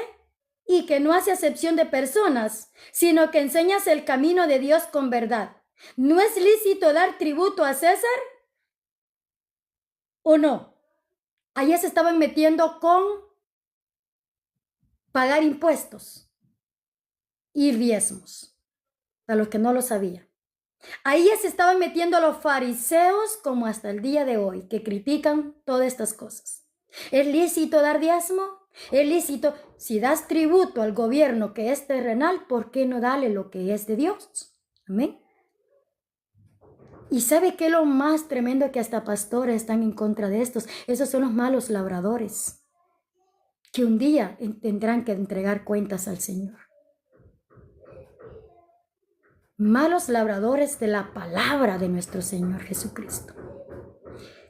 y que no hace acepción de personas, sino que enseñas el camino de Dios con verdad. ¿No es lícito dar tributo a César? ¿O no? Allá se estaban metiendo con pagar impuestos y diezmos, a los que no lo sabían. Ahí ya se estaban metiendo los fariseos como hasta el día de hoy, que critican todas estas cosas. ¿Es lícito dar diezmo? ¿Es lícito? Si das tributo al gobierno que es terrenal, ¿por qué no darle lo que es de Dios? Amén. ¿Y sabe qué es lo más tremendo? Que hasta pastores están en contra de estos? Esos son los malos labradores, que un día tendrán que entregar cuentas al Señor. Malos labradores de la palabra de nuestro Señor Jesucristo.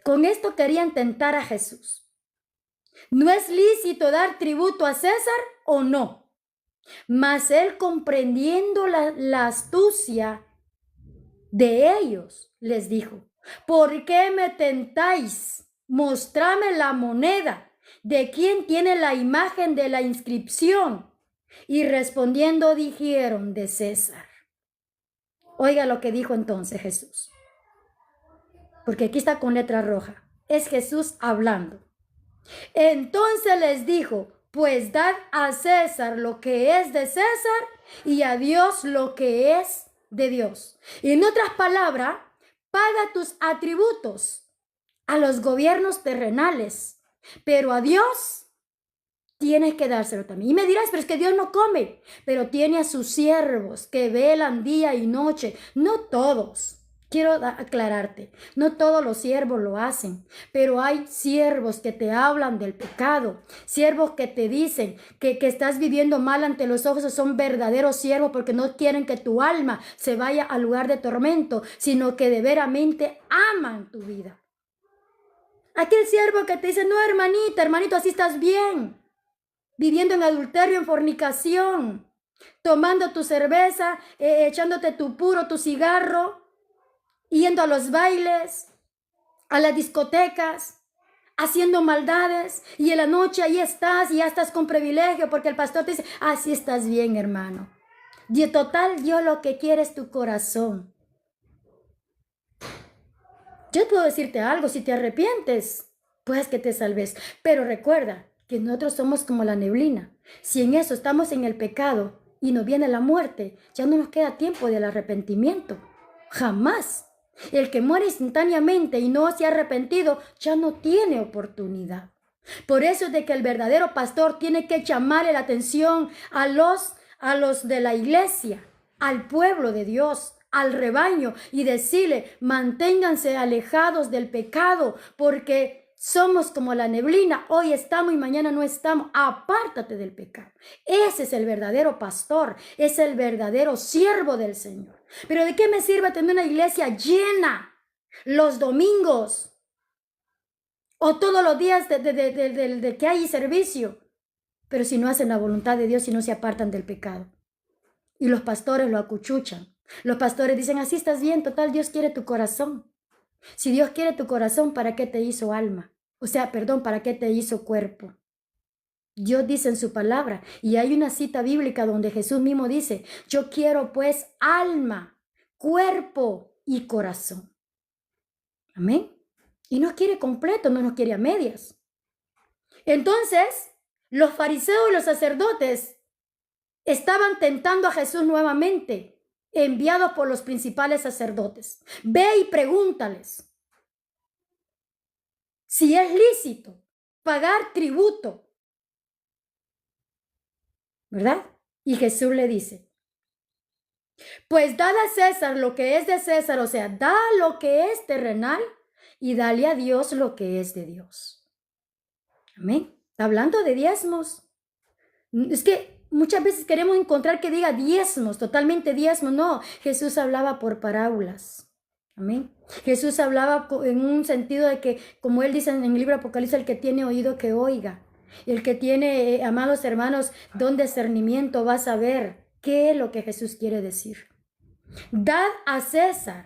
Con esto querían tentar a Jesús. ¿No es lícito dar tributo a César o no? Mas él, comprendiendo la astucia de ellos, les dijo, ¿por qué me tentáis? Mostrame la moneda de quién tiene la imagen de la inscripción. Y respondiendo dijeron, de César. Oiga lo que dijo entonces Jesús, porque aquí está con letra roja. Es Jesús hablando. Entonces les dijo, pues dad a César lo que es de César y a Dios lo que es de Dios. Y en otras palabras, paga tus atributos a los gobiernos terrenales, pero a Dios tienes que dárselo también. Y me dirás, pero es que Dios no come, pero tiene a sus siervos que velan día y noche. No todos, quiero aclararte, no todos los siervos lo hacen, pero hay siervos que te hablan del pecado, siervos que te dicen que estás viviendo mal ante los ojos, son verdaderos siervos porque no quieren que tu alma se vaya al lugar de tormento, sino que de veramente aman tu vida. Aquel siervo que te dice, no, hermanita, hermanito, así estás bien, viviendo en adulterio, en fornicación, tomando tu cerveza, echándote tu puro, tu cigarro, yendo a los bailes, a las discotecas, haciendo maldades, y en la noche ahí estás y ya estás con privilegio porque el pastor te dice, así estás bien, hermano. Y total, Dios lo que quiere es tu corazón. Yo puedo decirte algo, si te arrepientes, pues que te salves. Pero recuerda que nosotros somos como la neblina. Si en eso estamos en el pecado y nos viene la muerte, ya no nos queda tiempo del arrepentimiento. Jamás. El que muere instantáneamente y no se ha arrepentido ya no tiene oportunidad. Por eso es de que el verdadero pastor tiene que llamarle la atención a los de la iglesia, al pueblo de Dios, al rebaño, y decirle, manténganse alejados del pecado porque somos como la neblina, hoy estamos y mañana no estamos, apártate del pecado. Ese es el verdadero pastor, es el verdadero siervo del Señor. Pero ¿de qué me sirve tener una iglesia llena los domingos o todos los días de que hay servicio? Pero si no hacen la voluntad de Dios y no se apartan del pecado. Y los pastores lo acuchuchan. Los pastores dicen, así estás bien, total, Dios quiere tu corazón. Si Dios quiere tu corazón, ¿para qué te hizo alma? O sea, perdón, ¿para qué te hizo cuerpo? Dios dice en su palabra, y hay una cita bíblica donde Jesús mismo dice, yo quiero pues alma, cuerpo y corazón. Amén. Y nos quiere completo, no nos quiere a medias. Entonces, los fariseos y los sacerdotes estaban tentando a Jesús nuevamente, enviados por los principales sacerdotes. Ve y pregúntales si es lícito pagar tributo, ¿verdad? Y Jesús le dice, pues dale a César lo que es de César, o sea, da lo que es terrenal y dale a Dios lo que es de Dios. Amén. Está hablando de diezmos. Es que muchas veces queremos encontrar que diga diezmos, totalmente diezmos. No, Jesús hablaba por parábolas. Amén. Jesús hablaba en un sentido de que, como él dice en el libro Apocalipsis, el que tiene oído que oiga. El que tiene, amados hermanos, don discernimiento va a saber qué es lo que Jesús quiere decir. Dad a César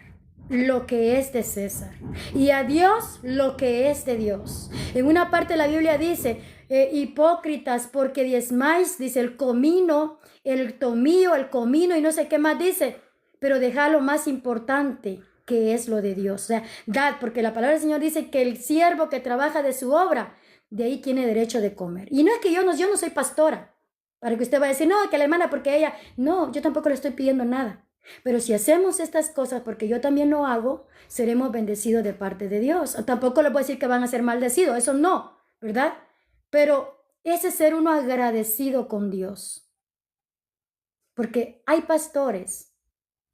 lo que es de César y a Dios lo que es de Dios. En una parte de la Biblia dice, hipócritas, porque diezmáis, dice, el comino, el tomillo, el comino y no sé qué más dice, pero dejad lo más importante, que es lo de Dios. O sea, dad, porque la palabra del Señor dice que el siervo que trabaja de su obra, de ahí tiene derecho de comer. Y no es que yo no soy pastora, para que usted vaya a decir, no, que la hermana, porque ella, no, yo tampoco le estoy pidiendo nada. Pero si hacemos estas cosas, porque yo también lo hago, seremos bendecidos de parte de Dios. Tampoco les voy a decir que van a ser maldecidos, eso no, ¿verdad? Pero ese ser uno agradecido con Dios. Porque hay pastores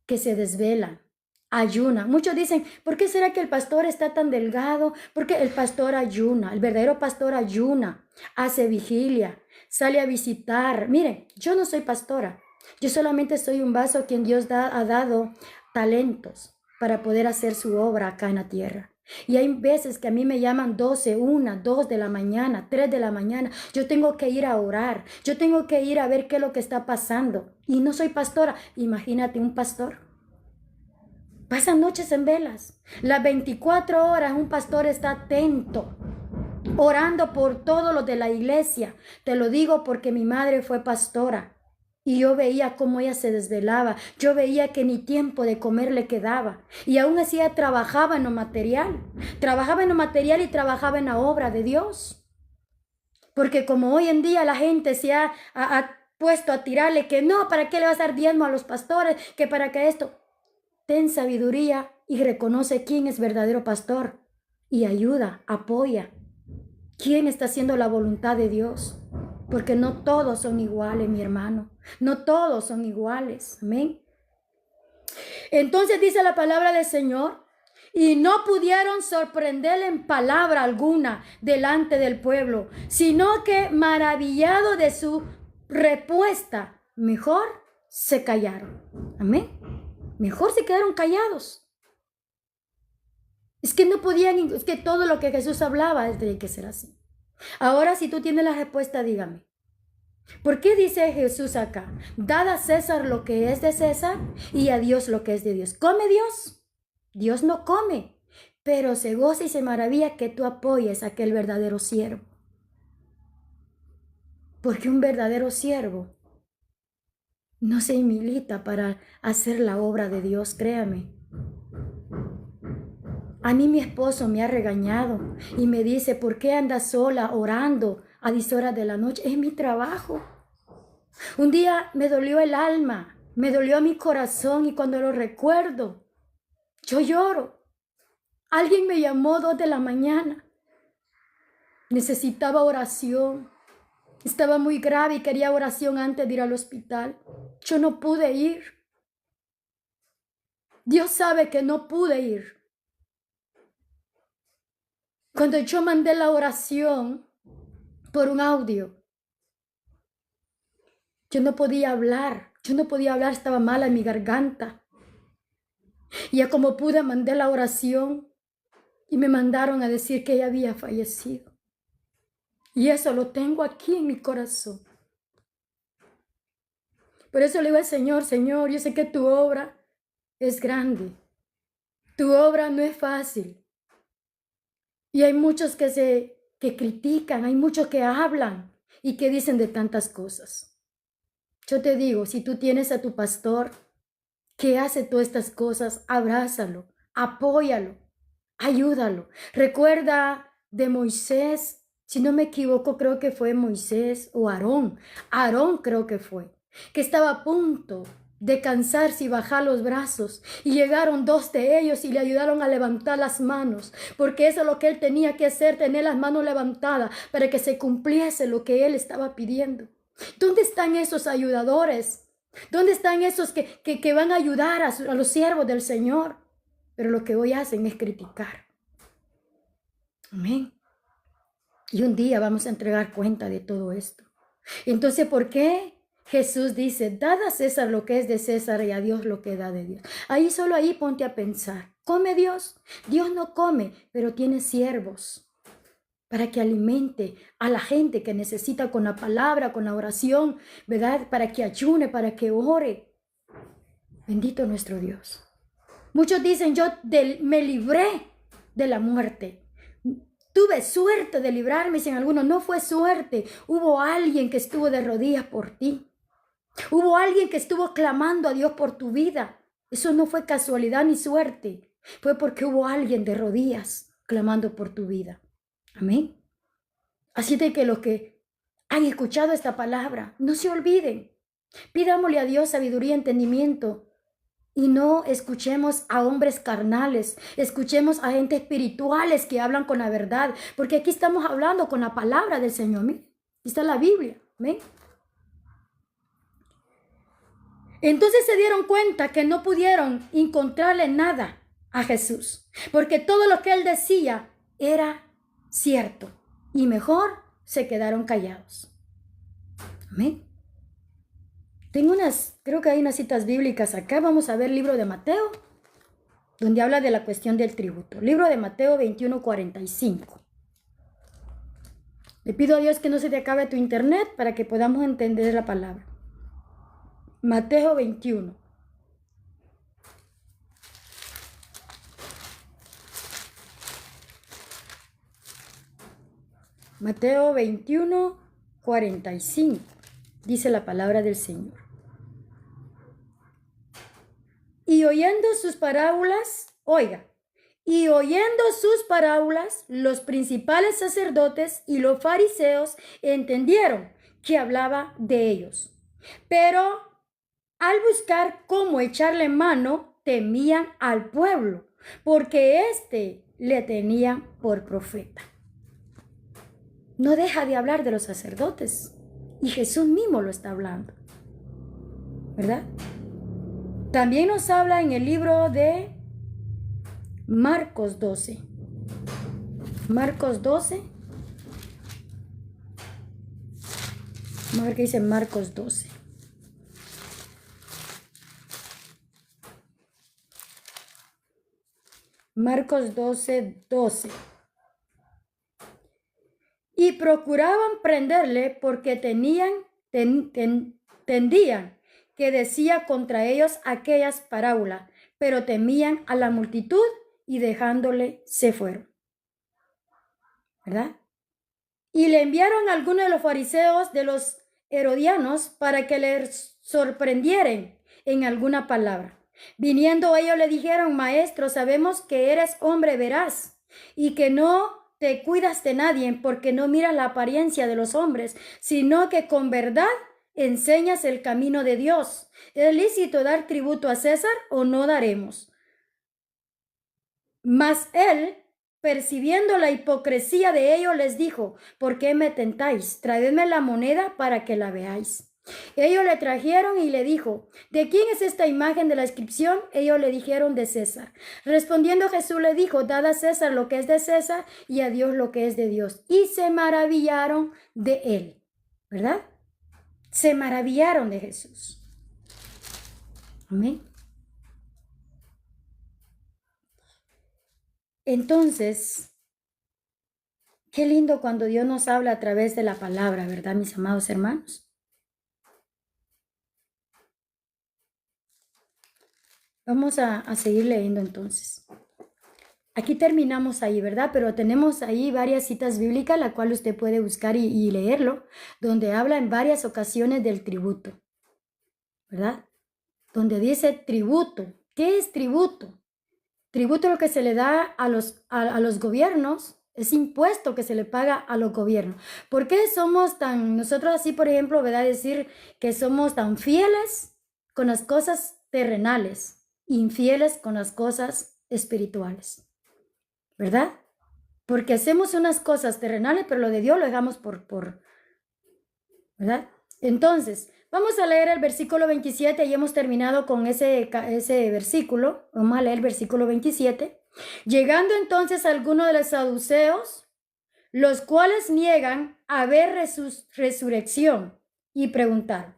que se desvelan, ayunan. Muchos dicen, ¿por qué será que el pastor está tan delgado? Porque el pastor ayuna, el verdadero pastor ayuna, hace vigilia, sale a visitar. Miren, yo no soy pastora. Yo solamente soy un vaso a quien Dios ha dado talentos para poder hacer su obra acá en la tierra. Y hay veces que a mí me llaman 12, 1, 2 de la mañana, 3 de la mañana. Yo tengo que ir a orar. Yo tengo que ir a ver qué es lo que está pasando. Y no soy pastora. Imagínate un pastor. Pasan noches en velas. Las 24 horas un pastor está atento, orando por todos los de la iglesia. Te lo digo porque mi madre fue pastora. Y yo veía cómo ella se desvelaba. Yo veía que ni tiempo de comer le quedaba. Y aún así ella trabajaba en lo material. Trabajaba en lo material y trabajaba en la obra de Dios. Porque como hoy en día la gente se ha puesto a tirarle que no, ¿para qué le vas a dar diezmo a los pastores? Que para que esto. Ten sabiduría y reconoce quién es verdadero pastor. Y ayuda, apoya. ¿Quién está haciendo la voluntad de Dios? Porque no todos son iguales, mi hermano. No todos son iguales. Amén. Entonces dice la palabra del Señor, y no pudieron sorprenderle en palabra alguna delante del pueblo, sino que maravillado de su respuesta, mejor se callaron. Amén. Mejor se quedaron callados. Es que no podían, es que todo lo que Jesús hablaba tenía que ser así. Ahora, si tú tienes la respuesta, dígame. ¿Por qué dice Jesús acá? Dad a César lo que es de César y a Dios lo que es de Dios. ¿Come Dios? Dios no come, pero se goza y se maravilla que tú apoyes a aquel verdadero siervo. Porque un verdadero siervo no se milita para hacer la obra de Dios, créame. A mí mi esposo me ha regañado y me dice, ¿por qué andas sola orando a 10 horas de la noche? Es mi trabajo. Un día me dolió el alma, me dolió mi corazón y cuando lo recuerdo, yo lloro. Alguien me llamó 2 de la mañana. Necesitaba oración. Estaba muy grave y quería oración antes de ir al hospital. Yo no pude ir. Dios sabe que no pude ir. Cuando yo mandé la oración por un audio, yo no podía hablar. Estaba mala en mi garganta. Y ya como pude, mandé la oración y me mandaron a decir que ella había fallecido. Y eso lo tengo aquí en mi corazón. Por eso le digo al Señor, Señor, yo sé que tu obra es grande. Tu obra no es fácil. Y hay muchos que critican, hay muchos que hablan y que dicen de tantas cosas. Yo te digo, si tú tienes a tu pastor que hace todas estas cosas, abrázalo, apóyalo, ayúdalo. Recuerda de Moisés, si no me equivoco, creo que fue Moisés o Aarón. Aarón creo que fue, que estaba a punto de cansarse y bajar los brazos. Y llegaron 2 de ellos y le ayudaron a levantar las manos, porque eso es lo que él tenía que hacer, tener las manos levantadas para que se cumpliese lo que él estaba pidiendo. ¿Dónde están esos ayudadores? ¿Dónde están esos que van a ayudar a los siervos del Señor? Pero lo que hoy hacen es criticar. Amén. Y un día vamos a entregar cuenta de todo esto. Entonces, ¿por qué Jesús dice, dad a César lo que es de César y a Dios lo que da de Dios? Solo ahí ponte a pensar. ¿Come Dios? Dios no come, pero tiene siervos para que alimente a la gente que necesita con la palabra, con la oración, ¿verdad? Para que ayune, para que ore. Bendito nuestro Dios. Muchos dicen, yo me libré de la muerte. Tuve suerte de librarme, dicen algunos. No fue suerte. Hubo alguien que estuvo de rodillas por ti. Hubo alguien que estuvo clamando a Dios por tu vida. Eso no fue casualidad ni suerte. Fue porque hubo alguien de rodillas clamando por tu vida. Amén. Así de que los que han escuchado esta palabra, no se olviden. Pidámosle a Dios sabiduría y entendimiento. Y no escuchemos a hombres carnales, escuchemos a gente espirituales que hablan con la verdad, porque aquí estamos hablando con la palabra del Señor. Aquí está la Biblia. ¿Amén? Entonces se dieron cuenta que no pudieron encontrarle nada a Jesús, porque todo lo que él decía era cierto, y mejor se quedaron callados. Amén. Creo que hay unas citas bíblicas acá. Vamos a ver el libro de Mateo, donde habla de la cuestión del tributo. Libro de Mateo 21:45. Le pido a Dios que no se te acabe tu internet para que podamos entender la palabra. Mateo 21. Mateo 21:45. Dice la palabra del Señor. Y oyendo sus parábolas, los principales sacerdotes y los fariseos entendieron que hablaba de ellos. Pero al buscar cómo echarle mano, temían al pueblo, porque éste le tenía por profeta. No deja de hablar de los sacerdotes, y Jesús mismo lo está hablando, ¿verdad? También nos habla en el libro de Marcos 12. Marcos 12. Vamos a ver qué dice Marcos 12. Marcos 12, 12. Y procuraban prenderle porque tendían que decía contra ellos aquellas parábolas, pero temían a la multitud y dejándole se fueron. ¿Verdad? Y le enviaron a algunos de los fariseos de los herodianos para que le sorprendieran en alguna palabra. Viniendo ellos le dijeron: Maestro, sabemos que eres hombre veraz y que no te cuidas de nadie porque no miras la apariencia de los hombres, sino que con verdad enseñas el camino de Dios. ¿Es lícito dar tributo a César o no daremos? Mas él, percibiendo la hipocresía de ellos, les dijo: ¿por qué me tentáis? Traedme la moneda para que la veáis. Ellos le trajeron y le dijo: ¿de quién es esta imagen de la inscripción? Ellos le dijeron: de César. Respondiendo Jesús le dijo: dad a César lo que es de César y a Dios lo que es de Dios. Y se maravillaron de él. ¿Verdad? Se maravillaron de Jesús. Amén. Entonces, qué lindo cuando Dios nos habla a través de la palabra, ¿verdad, mis amados hermanos? Vamos a seguir leyendo entonces. Aquí terminamos ahí, ¿verdad? Pero tenemos ahí varias citas bíblicas, la cual usted puede buscar y leerlo, donde habla en varias ocasiones del tributo, ¿verdad? Donde dice tributo. ¿Qué es tributo? Tributo es lo que se le da a los gobiernos, es impuesto que se le paga a los gobiernos. ¿Por qué somos nosotros así, por ejemplo, ¿verdad? Decir que somos tan fieles con las cosas terrenales, infieles con las cosas espirituales, ¿verdad? Porque hacemos unas cosas terrenales, pero lo de Dios lo dejamos ¿verdad? Entonces, vamos a leer el versículo 27 y hemos terminado con ese versículo. Vamos a leer el versículo 27. Llegando entonces algunos de los saduceos, los cuales niegan haber resurrección, y preguntaron,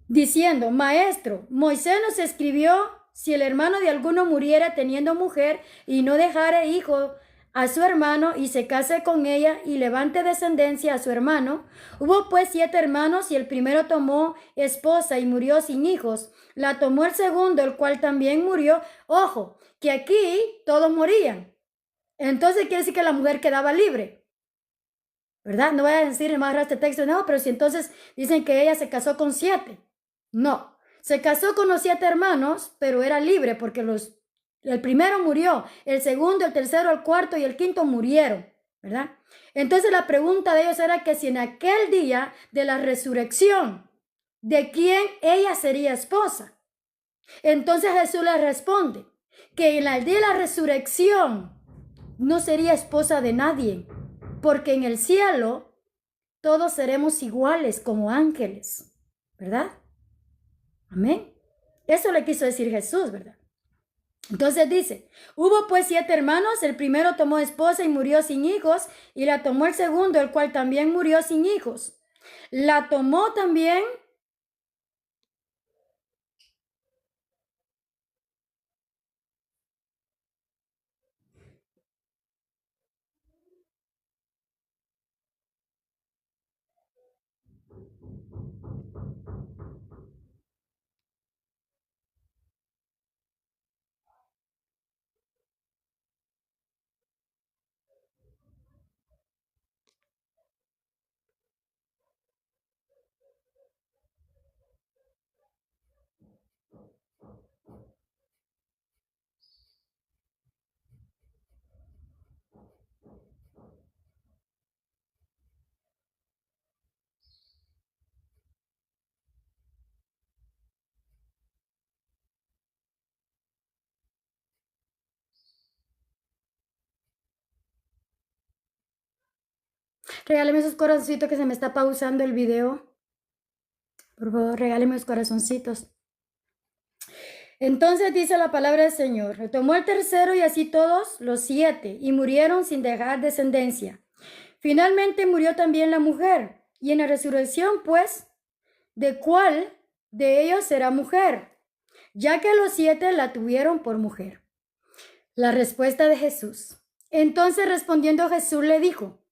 diciendo: Maestro, Moisés nos escribió, si el hermano de alguno muriera teniendo mujer y no dejare hijo a su hermano y se case con ella y levante descendencia a su hermano. Hubo pues 7 hermanos y el primero tomó esposa y murió sin hijos. La tomó el segundo, el cual también murió. Ojo, que aquí todos morían. Entonces quiere decir que la mujer quedaba libre, ¿verdad? No voy a decir más este texto, no, pero si entonces dicen que ella se casó con 7. No, se casó con los 7 hermanos, pero era libre porque el primero murió, el segundo, el tercero, el cuarto y el quinto murieron, ¿verdad? Entonces la pregunta de ellos era que si en aquel día de la resurrección, ¿de quién ella sería esposa? Entonces Jesús le responde que en el día de la resurrección no sería esposa de nadie, porque en el cielo todos seremos iguales como ángeles, ¿verdad? Amén. Eso le quiso decir Jesús, ¿verdad? Entonces dice: hubo pues 7 hermanos, el primero tomó esposa y murió sin hijos, y la tomó el segundo, el cual también murió sin hijos. La tomó también regáleme esos corazoncitos que se me está pausando el video. Por favor, regáleme los corazoncitos. Entonces dice la palabra del Señor, tomó el tercero y así todos los 7 y murieron sin dejar descendencia. Finalmente murió también la mujer y en la resurrección pues, ¿de cuál de ellos será mujer? Ya que los 7 la tuvieron por mujer. La respuesta de Jesús. Entonces respondiendo Jesús le dijo,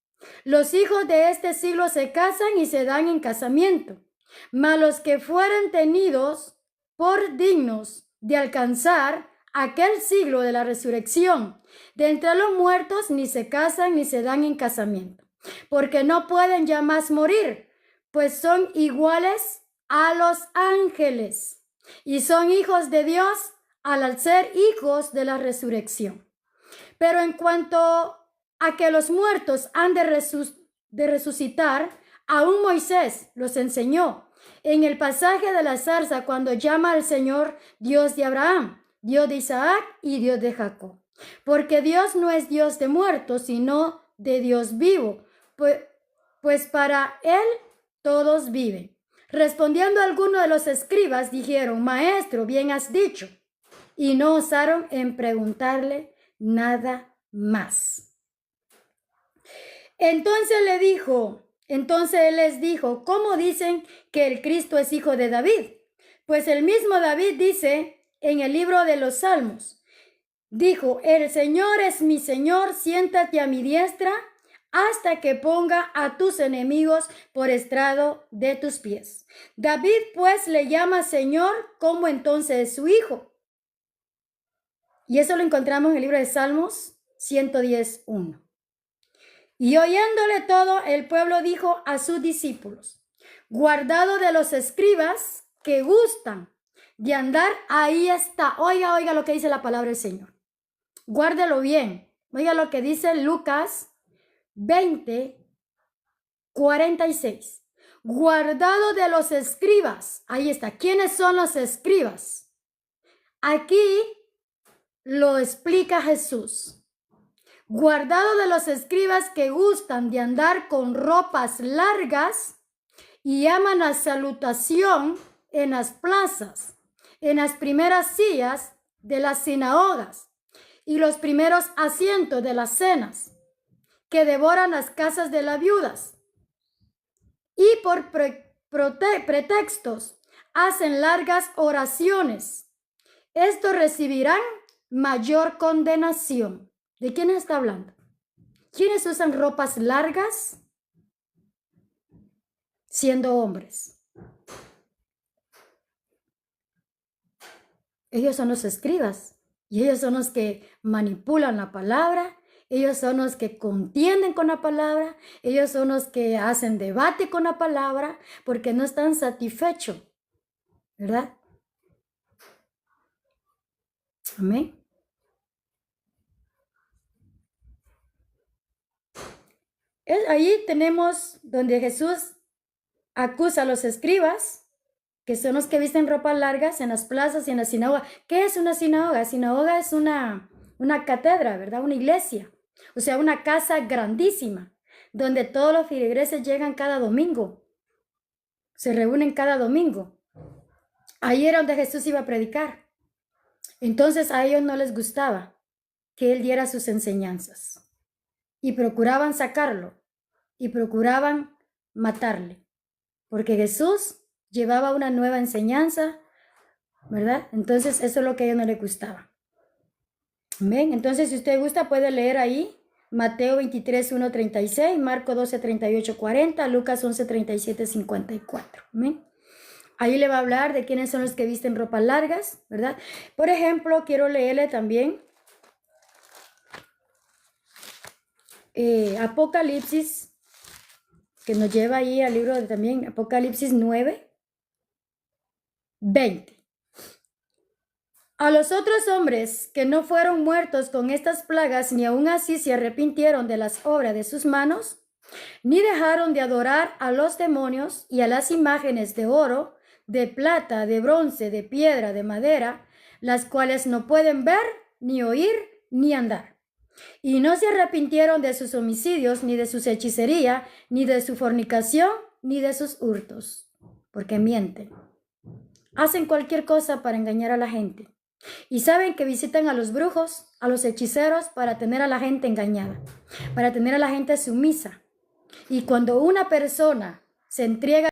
los hijos de este siglo se casan y se dan en casamiento, mas los que fueren tenidos por dignos de alcanzar aquel siglo de la resurrección de entre los muertos ni se casan ni se dan en casamiento, porque no pueden ya más morir, pues son iguales a los ángeles y son hijos de Dios al ser hijos de la resurrección. Pero en cuanto a que los muertos han de resucitar, aún Moisés los enseñó en el pasaje de la zarza cuando llama al Señor Dios de Abraham, Dios de Isaac y Dios de Jacob. Porque Dios no es Dios de muertos, sino de Dios vivo, pues para Él todos viven. Respondiendo algunos de los escribas, dijeron, Maestro, bien has dicho, y no osaron en preguntarle nada más. Entonces él les dijo, ¿cómo dicen que el Cristo es hijo de David? Pues el mismo David dice en el libro de los Salmos, dijo, el Señor es mi Señor, siéntate a mi diestra hasta que ponga a tus enemigos por estrado de tus pies. David pues le llama Señor, ¿cómo entonces es su hijo? Y eso lo encontramos en el libro de Salmos 110:1. Y oyéndole todo, el pueblo dijo a sus discípulos, guardado de los escribas que gustan de andar, ahí está. Oiga lo que dice la palabra del Señor. Guárdelo bien. Oiga lo que dice Lucas 20:46. Guardado de los escribas. Ahí está. ¿Quiénes son los escribas? Aquí lo explica Jesús. Guardado de los escribas que gustan de andar con ropas largas y aman la salutación en las plazas, en las primeras sillas de las sinagogas y los primeros asientos de las cenas, que devoran las casas de las viudas y por pretextos hacen largas oraciones. Estos recibirán mayor condenación. ¿De quién está hablando? ¿Quiénes usan ropas largas siendo hombres? Ellos son los escribas y ellos son los que manipulan la palabra, ellos son los que contienden con la palabra, ellos son los que hacen debate con la palabra porque no están satisfechos, ¿verdad? Amén. Ahí tenemos donde Jesús acusa a los escribas, que son los que visten ropas largas en las plazas y en la sinagoga. ¿Qué es una sinagoga? Sinagoga es una cátedra, ¿verdad? Una iglesia. O sea, una casa grandísima, donde todos los feligreses llegan cada domingo. Se reúnen cada domingo. Ahí era donde Jesús iba a predicar. Entonces a ellos no les gustaba que él diera sus enseñanzas. Y procuraban sacarlo. Y procuraban matarle. Porque Jesús llevaba una nueva enseñanza, ¿verdad? Entonces eso es lo que a ellos no les gustaba. Amén. Entonces si usted gusta puede leer ahí Mateo 23:1-36, Marco 12:38-40, Lucas 11:37-54. Amén. Ahí le va a hablar de quiénes son los que visten ropas largas, ¿verdad? Por ejemplo, quiero leerle también Apocalipsis, que nos lleva ahí al libro de también Apocalipsis 9:20. A los otros hombres que no fueron muertos con estas plagas, ni aun así se arrepintieron de las obras de sus manos, ni dejaron de adorar a los demonios y a las imágenes de oro, de plata, de bronce, de piedra, de madera, las cuales no pueden ver, ni oír, ni andar. Y no se arrepintieron de sus homicidios, ni de su hechicería, ni de su fornicación, ni de sus hurtos, porque mienten. Hacen cualquier cosa para engañar a la gente. Y saben que visitan a los brujos, a los hechiceros, para tener a la gente engañada, para tener a la gente sumisa. Y cuando una persona se entrega